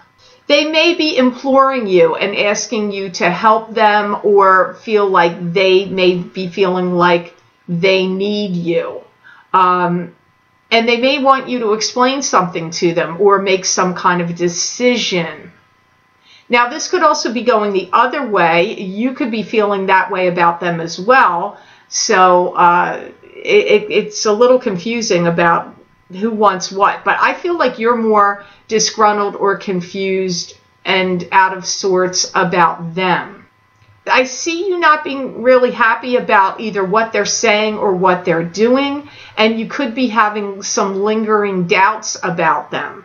They may be imploring you and asking you to help them, or feel like they may be feeling like they need you. And they may want you to explain something to them or make some kind of decision. Now, this could also be going the other way. You could be feeling that way about them as well. So it's a little confusing about who wants what. But I feel like you're more disgruntled or confused and out of sorts about them. I see you not being really happy about either what they're saying or what they're doing, and you could be having some lingering doubts about them.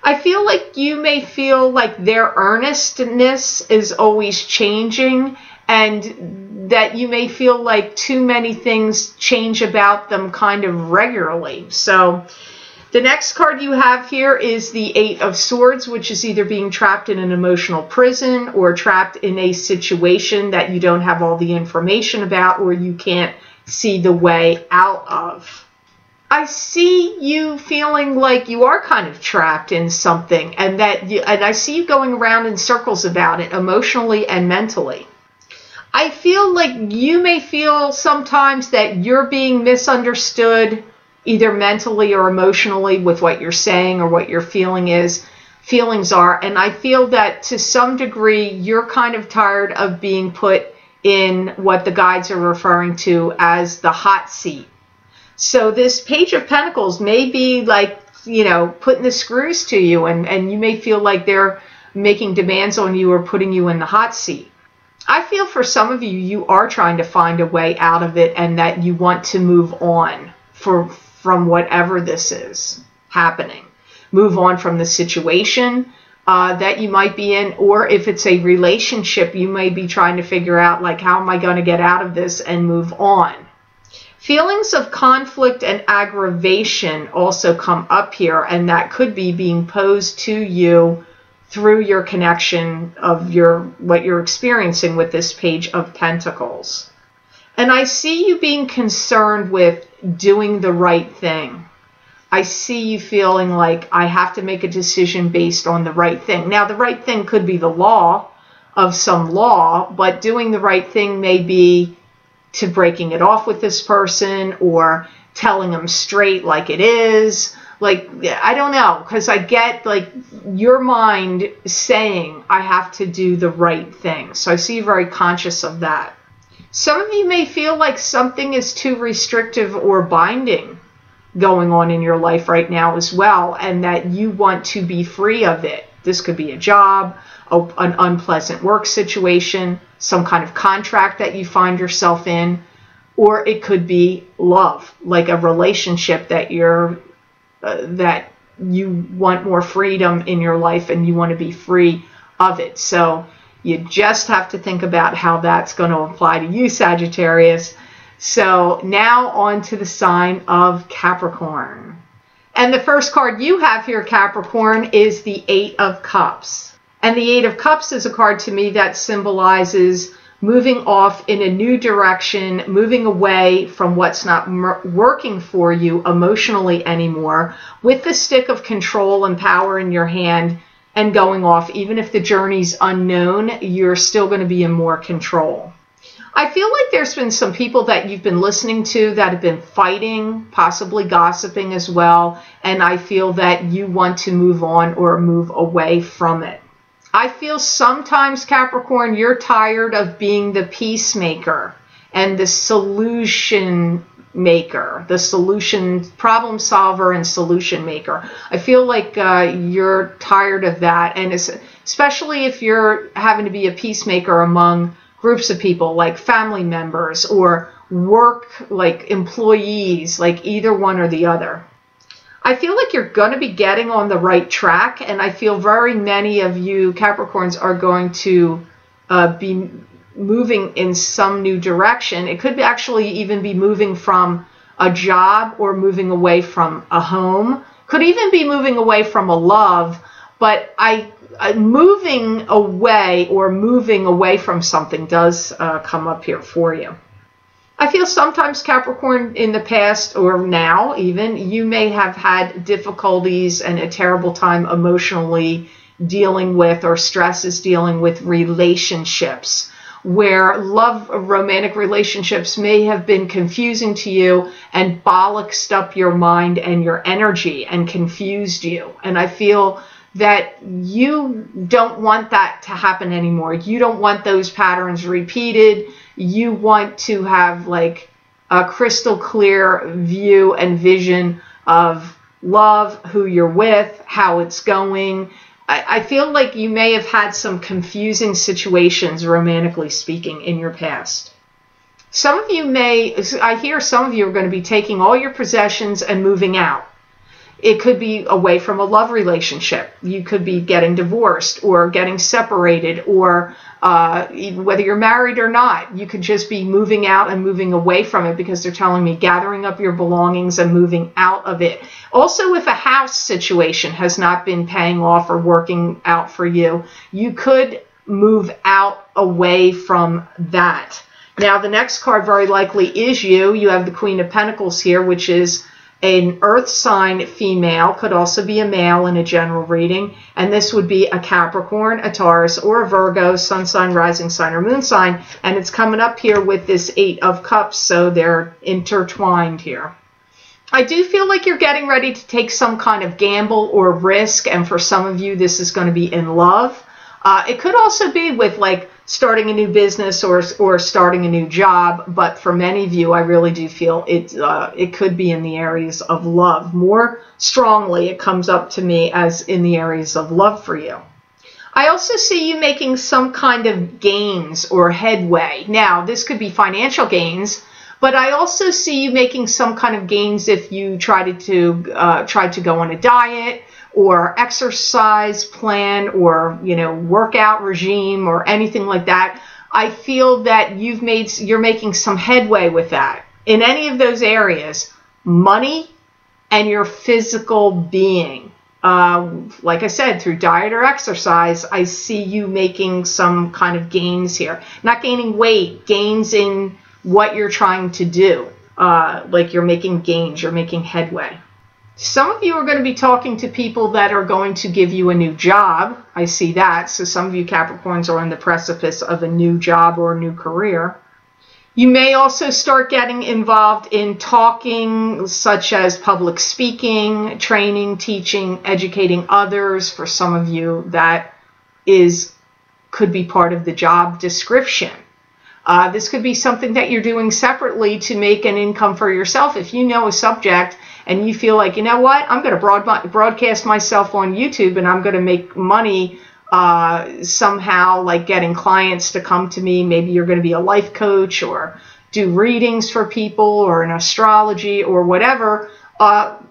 I feel like you may feel like their earnestness is always changing, and that you may feel like too many things change about them kind of regularly. So the next card you have here is the Eight of Swords, which is either being trapped in an emotional prison or trapped in a situation that you don't have all the information about or you can't see the way out of. I see you feeling like you are kind of trapped in something, and I see you going around in circles about it emotionally and mentally. I feel like you may feel sometimes that you're being misunderstood, either mentally or emotionally, with what you're saying or what your feelings are. And I feel that to some degree, you're kind of tired of being put in what the guides are referring to as the hot seat. So this Page of Pentacles may be like, you know, putting the screws to you, and you may feel like they're making demands on you or putting you in the hot seat. I feel for some of you, you are trying to find a way out of it, and that you want to move on from whatever this is happening. Move on from the situation that you might be in, or if it's a relationship, you may be trying to figure out, like, how am I going to get out of this and move on? Feelings of conflict and aggravation also come up here, and that could be being posed to you through your connection of what you're experiencing with this Page of Pentacles. And I see you being concerned with doing the right thing. I see you feeling like, I have to make a decision based on the right thing. Now, the right thing could be the law of some law, but doing the right thing may be to breaking it off with this person, or telling them straight like it is. Like, I don't know, because I get like your mind saying, I have to do the right thing. So I see you very conscious of that. Some of you may feel like something is too restrictive or binding going on in your life right now as well, and that you want to be free of it. This could be a job, an unpleasant work situation, some kind of contract that you find yourself in, or it could be love, like a relationship that that you want more freedom in your life and you want to be free of it. So you just have to think about how that's going to apply to you, Sagittarius. So now on to the sign of Capricorn. And the first card you have here, Capricorn, is the Eight of Cups. And the Eight of Cups is a card to me that symbolizes moving off in a new direction, moving away from what's not working for you emotionally anymore, with the stick of control and power in your hand, and going off. Even if the journey's unknown, you're still going to be in more control. I feel like there's been some people that you've been listening to that have been fighting, possibly gossiping as well, and I feel that you want to move on or move away from it. I feel sometimes, Capricorn, you're tired of being the peacemaker and the solution maker, the solution problem solver and solution maker. I feel like you're tired of that, and especially if you're having to be a peacemaker among groups of people, like family members or work, like employees, like either one or the other. I feel like you're going to be getting on the right track, and I feel very many of you Capricorns are going to be moving in some new direction. It could actually even be moving from a job or moving away from a home. Could even be moving away from a love, but moving away or moving away from something does come up here for you. I feel sometimes, Capricorn, in the past or now even, you may have had difficulties and a terrible time emotionally dealing with, or stresses dealing with, relationships, where romantic relationships may have been confusing to you and bollocksed up your mind and your energy and confused you. And I feel that you don't want that to happen anymore. You don't want those patterns repeated. You want to have like a crystal clear view and vision of love, who you're with, how it's going. I feel like you may have had some confusing situations, romantically speaking, in your past. Some of you I hear some of you are going to be taking all your possessions and moving out. It could be away from a love relationship. You could be getting divorced or getting separated, or whether you're married or not, you could just be moving out and moving away from it, because they're telling me gathering up your belongings and moving out of it. Also, if a house situation has not been paying off or working out for you, you could move out away from that. Now, the next card very likely is you. You have the Queen of Pentacles here, which is an earth sign female, could also be a male in a general reading, and this would be a Capricorn, a Taurus, or a Virgo, sun sign, rising sign, or moon sign, and it's coming up here with this 8 of Cups, so they're intertwined here. I do feel like you're getting ready to take some kind of gamble or risk, and for some of you, this is going to be in love. It could also be with like starting a new business or starting a new job, but for many of you, I really do feel it could be in the areas of love. More strongly, it comes up to me as in the areas of love for you. I also see you making some kind of gains or headway. Now, this could be financial gains, but I also see you making some kind of gains if you tried to go on a diet or exercise plan or, you know, workout regime or anything like that. I feel that you're making some headway with that. In any of those areas, money and your physical being. Like I said, through diet or exercise, I see you making some kind of gains here. Not gaining weight, gains in what you're trying to do. Like you're making gains, you're making headway. Some of you are going to be talking to people that are going to give you a new job. I see that. So some of you Capricorns are on the precipice of a new job or a new career. You may also start getting involved in talking, such as public speaking, training, teaching, educating others. For some of you, that could be part of the job description. This could be something that you're doing separately to make an income for yourself. If you know a subject and you feel like, you know what, I'm going to broadcast myself on YouTube and I'm going to make money somehow, like getting clients to come to me. Maybe you're going to be a life coach or do readings for people or an astrology or whatever.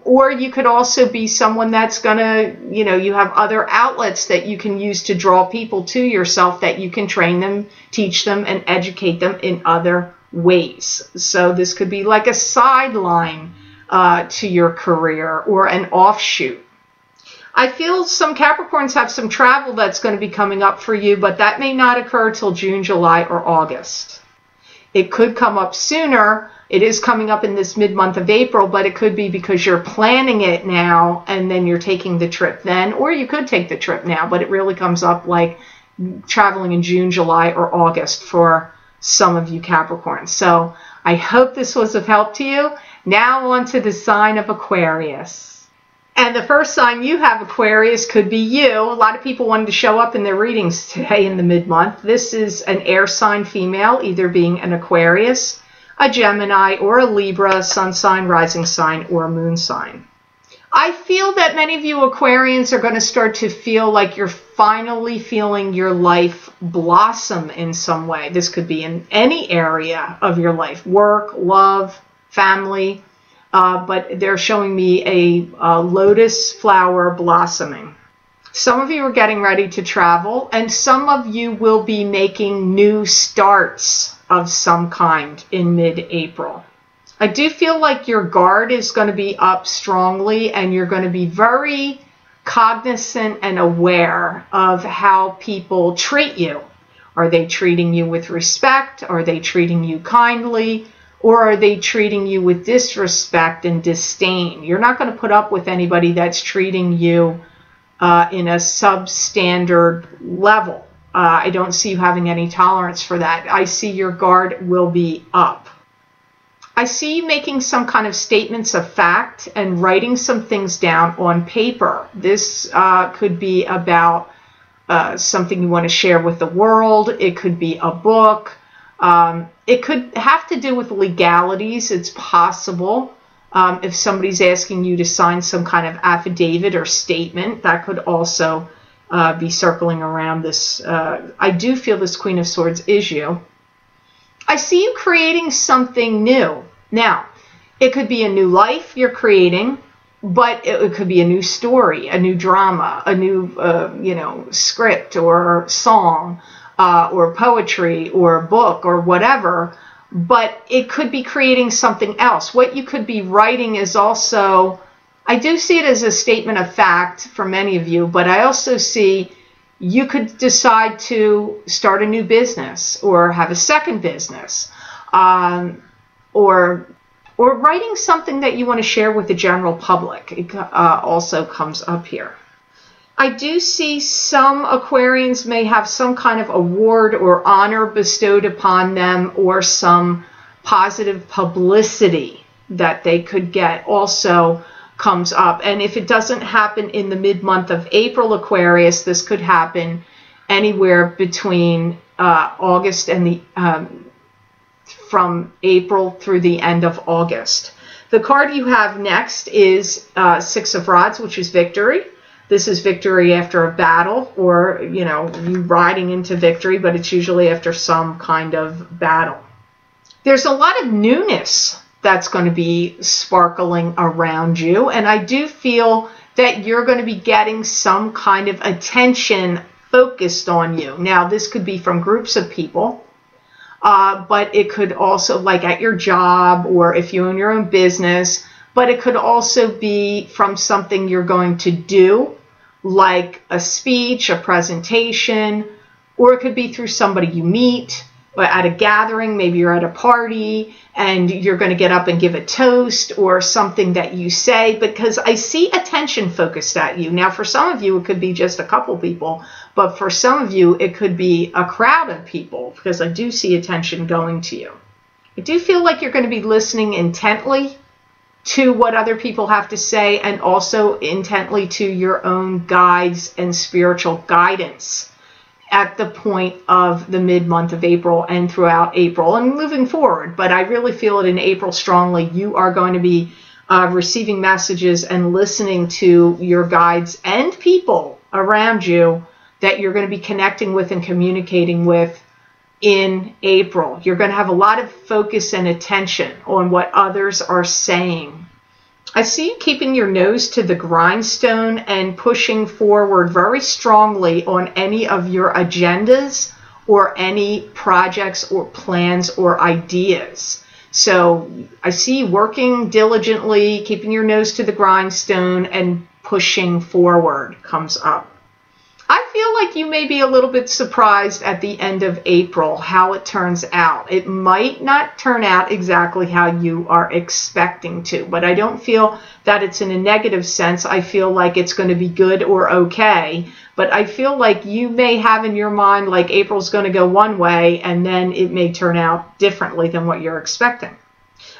Or you could also be someone that's going to, you know, you have other outlets that you can use to draw people to yourself that you can train them, teach them, and educate them in other ways. So this could be like a sideline to your career or an offshoot. I feel some Capricorns have some travel that's going to be coming up for you, but that may not occur till June, July, or August. It could come up sooner. It is coming up in this mid-month of April, but it could be because you're planning it now and then you're taking the trip then, or you could take the trip now, but it really comes up like traveling in June, July, or August for some of you Capricorns. So I hope this was of help to you. Now on to the sign of Aquarius. And the first sign you have, Aquarius, could be you. A lot of people wanted to show up in their readings today in the mid-month. This is an air sign female, either being an Aquarius, a Gemini, or a Libra, sun sign, rising sign, or moon sign. I feel that many of you Aquarians are going to start to feel like you're finally feeling your life blossom in some way. This could be in any area of your life, work, love, family, but they're showing me a lotus flower blossoming. Some of you are getting ready to travel, and some of you will be making new starts of some kind in mid-April. I do feel like your guard is going to be up strongly, and you're going to be very cognizant and aware of how people treat you. Are they treating you with respect? Are they treating you kindly? Or are they treating you with disrespect and disdain? You're not going to put up with anybody that's treating you in a substandard level. I don't see you having any tolerance for that. I see your guard will be up. I see you making some kind of statements of fact and writing some things down on paper. This could be about something you want to share with the world. It could be a book. It could have to do with legalities. It's possible. If somebody's asking you to sign some kind of affidavit or statement, that could also be circling around this. I do feel this Queen of Swords is you. I see you creating something new. Now, it could be a new life you're creating, but it could be a new story, a new drama, a new script or song, or poetry or book or whatever. But it could be creating something else. What you could be writing is also, I do see it as a statement of fact for many of you, but I also see you could decide to start a new business or have a second business, or or writing something that you want to share with the general public. It also comes up here. I do see some Aquarians may have some kind of award or honor bestowed upon them, or some positive publicity that they could get also comes up. And if it doesn't happen in the mid-month of April, Aquarius, this could happen anywhere between August and from April through the end of August. The card you have next is Six of Rods, which is victory. This is victory after a battle, or, you know, you riding into victory, but it's usually after some kind of battle. There's a lot of newness that's going to be sparkling around you, and I do feel that you're going to be getting some kind of attention focused on you. Now, this could be from groups of people, but it could also, like at your job, or if you own your own business, but it could also be from something you're going to do, like a speech, a presentation, or it could be through somebody you meet, or at a gathering. Maybe you're at a party and you're going to get up and give a toast, or something that you say, because I see attention focused at you. Now, for some of you, it could be just a couple people, but for some of you, it could be a crowd of people, because I do see attention going to you. I do feel like you're going to be listening intently to what other people have to say, and also intently to your own guides and spiritual guidance at the point of the mid-month of April and throughout April and moving forward. But I really feel it in April strongly. You are going to be receiving messages and listening to your guides and people around you that you're going to be connecting with and communicating with in April. You're going to have a lot of focus and attention on what others are saying. I see you keeping your nose to the grindstone and pushing forward very strongly on any of your agendas or any projects or plans or ideas. So I see you working diligently, keeping your nose to the grindstone, and pushing forward comes up. I feel like you may be a little bit surprised at the end of April how it turns out. It might not turn out exactly how you are expecting to, but I don't feel that it's in a negative sense. I feel like it's going to be good or okay, but I feel like you may have in your mind like April's going to go one way, and then it may turn out differently than what you're expecting.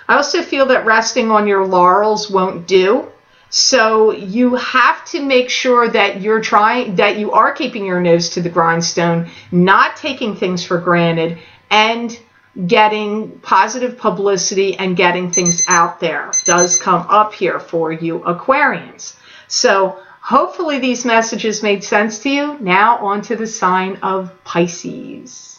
I also feel that resting on your laurels won't do. So you have to make sure that you are keeping your nose to the grindstone, not taking things for granted, and getting positive publicity and getting things out there. Does come up here for you, Aquarians. So hopefully these messages made sense to you. Now on to the sign of Pisces.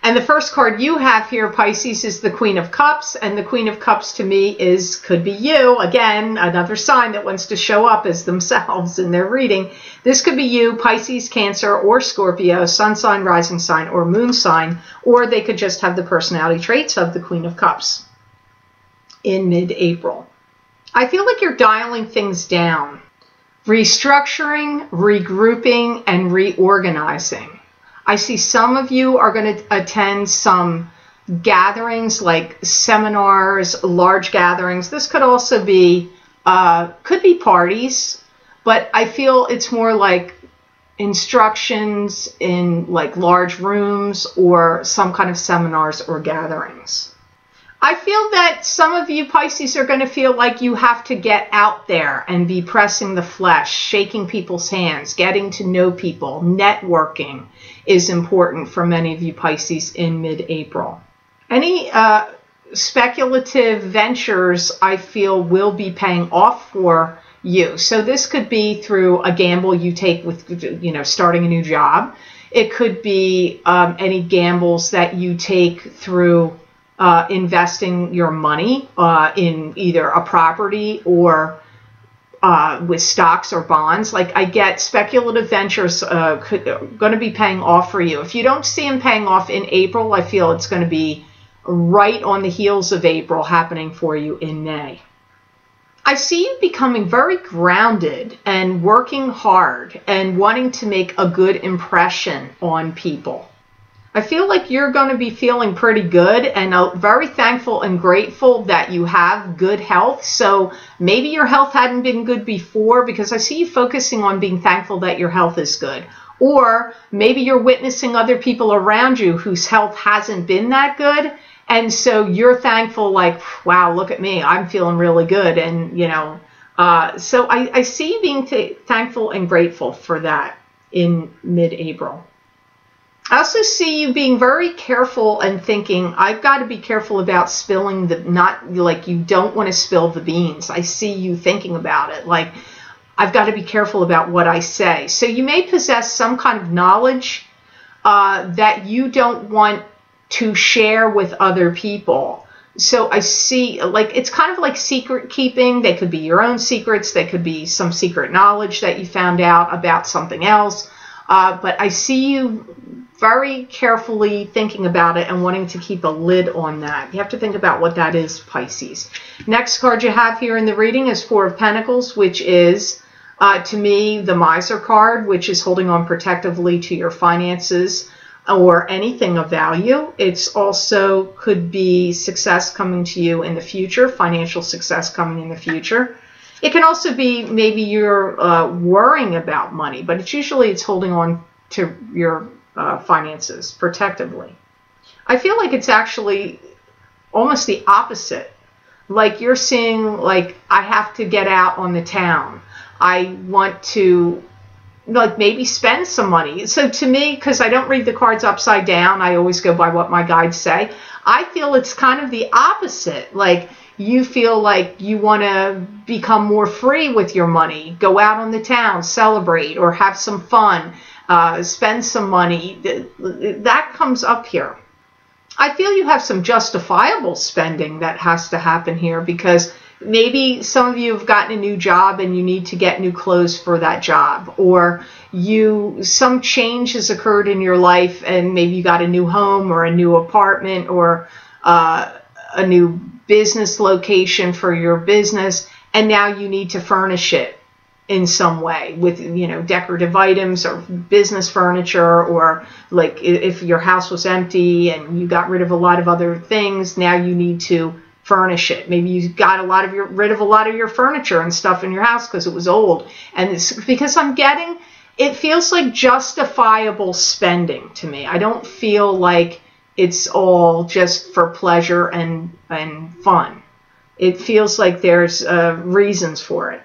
And the first card you have here, Pisces, is the Queen of Cups. And the Queen of Cups to me could be you. Again, another sign that wants to show up as themselves in their reading. This could be you, Pisces, Cancer, or Scorpio, sun sign, rising sign, or moon sign. Or they could just have the personality traits of the Queen of Cups in mid-April. I feel like you're dialing things down, restructuring, regrouping, and reorganizing. I see some of you are going to attend some gatherings like seminars, large gatherings. This could also be, could be parties, but I feel it's more like instructions in like large rooms or some kind of seminars or gatherings. I feel that some of you Pisces are going to feel like you have to get out there and be pressing the flesh, shaking people's hands, getting to know people. Networking is important for many of you Pisces in mid-April. Any speculative ventures I feel will be paying off for you. So this could be through a gamble you take with, starting a new job. It could be any gambles that you take through investing your money in either a property or with stocks or bonds. Like I get speculative ventures going to be paying off for you. If you don't see them paying off in April, I feel it's going to be right on the heels of April happening for you in May. I see you becoming very grounded and working hard and wanting to make a good impression on people. I feel like you're going to be feeling pretty good and very thankful and grateful that you have good health. So maybe your health hadn't been good before, because I see you focusing on being thankful that your health is good. Or maybe you're witnessing other people around you whose health hasn't been that good. And so you're thankful, like, wow, look at me, I'm feeling really good. And, you know, so I see you being thankful and grateful for that in mid-April. I also see you being very careful and thinking, I've got to be careful about spilling not like you don't want to spill the beans. I see you thinking about it, like, I've got to be careful about what I say. So you may possess some kind of knowledge that you don't want to share with other people. So I see, like, it's kind of like secret keeping. They could be your own secrets. They could be some secret knowledge that you found out about something else. But I see you very carefully thinking about it and wanting to keep a lid on that. You have to think about what that is, Pisces. Next card you have here in the reading is Four of Pentacles, which is, to me, the Miser card, which is holding on protectively to your finances or anything of value. It's also could be success coming to you in the future, financial success coming in the future. It can also be maybe you're worrying about money, but it's holding on to your finances protectively. I feel like it's actually almost the opposite. Like you're seeing, like, I have to get out on the town. I want to, like, maybe spend some money. So to me, because I don't read the cards upside down, I always go by what my guides say. I feel it's kind of the opposite. Like, you feel like you want to become more free with your money, go out on the town, celebrate, or have some fun, spend some money. That comes up here. I feel you have some justifiable spending that has to happen here, because maybe some of you have gotten a new job and you need to get new clothes for that job, or some change has occurred in your life and maybe you got a new home or a new apartment or a new business location for your business, and now you need to furnish it in some way with, you know, decorative items or business furniture, or like if your house was empty and you got rid of a lot of other things, now you need to furnish it. Maybe you got rid of a lot of your furniture and stuff in your house because it was old. And it's because it feels like justifiable spending to me. I don't feel like it's all just for pleasure and fun. It feels like there's reasons for it.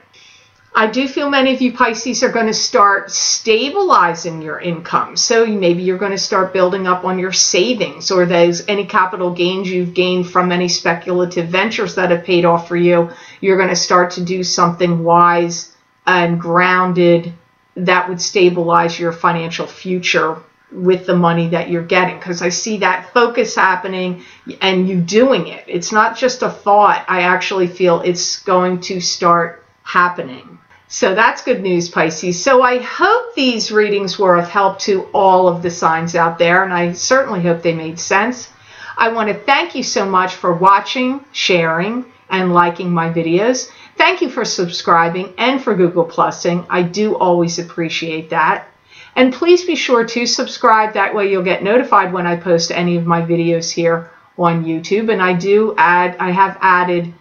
I do feel many of you Pisces are going to start stabilizing your income. So maybe you're going to start building up on your savings, or those any capital gains you've gained from any speculative ventures that have paid off for you. You're going to start to do something wise and grounded that would stabilize your financial future with the money that you're getting, because I see that focus happening and you doing it. It's not just a thought. I actually feel it's going to start happening. So that's good news, Pisces. So I hope these readings were of help to all of the signs out there, and I certainly hope they made sense. I want to thank you so much for watching, sharing, and liking my videos. Thank you for subscribing and for Google Plusing. I do always appreciate that. And please be sure to subscribe. That way you'll get notified when I post any of my videos here on YouTube. And I have added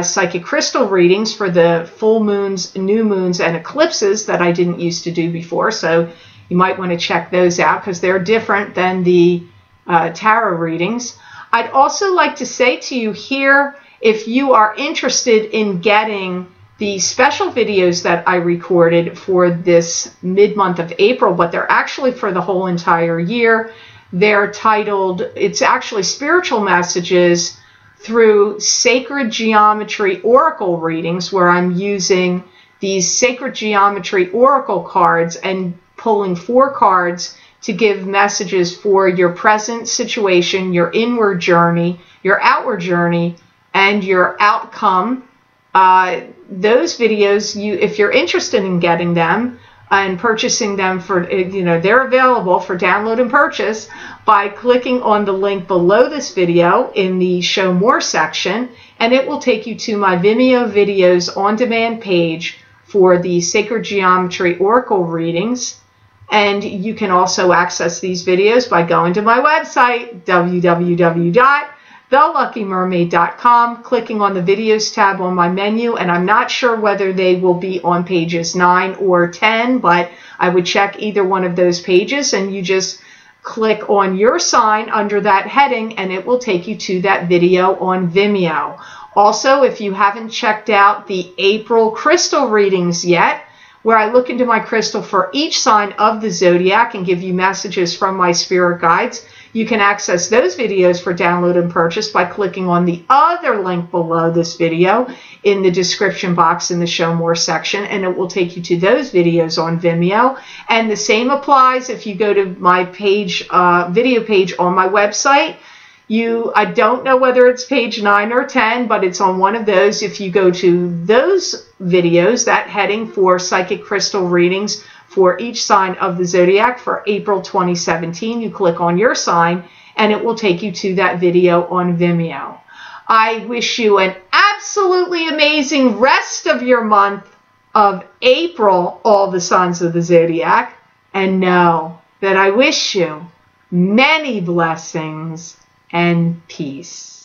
psychic crystal readings for the full moons, new moons, and eclipses that I didn't used to do before. So you might want to check those out because they're different than the tarot readings. I'd also like to say to you here, if you are interested in getting the special videos that I recorded for this mid-month of April, but they're actually for the whole entire year. They're titled, it's actually spiritual messages through sacred geometry oracle readings, where I'm using these sacred geometry oracle cards and pulling 4 cards to give messages for your present situation, your inward journey, your outward journey, and your outcome. Those videos, if you're interested in getting them and purchasing them for, they're available for download and purchase by clicking on the link below this video in the Show More section, and it will take you to my Vimeo videos on demand page for the Sacred Geometry Oracle readings. And you can also access these videos by going to my website, www.theluckymermaid.com, clicking on the videos tab on my menu. And I'm not sure whether they will be on pages 9 or 10, but I would check either one of those pages, and you just click on your sign under that heading and it will take you to that video on Vimeo. Also, if you haven't checked out the April crystal readings yet, where I look into my crystal for each sign of the zodiac and give you messages from my spirit guides, you can access those videos for download and purchase by clicking on the other link below this video in the description box in the Show More section, and it will take you to those videos on Vimeo. And the same applies if you go to my page, video page on my website. I don't know whether it's page 9 or 10, but it's on one of those. If you go to those videos, that heading for psychic crystal readings for each sign of the zodiac for April 2017, you click on your sign and it will take you to that video on Vimeo. I wish you an absolutely amazing rest of your month of April, all the signs of the zodiac, and know that I wish you many blessings and peace.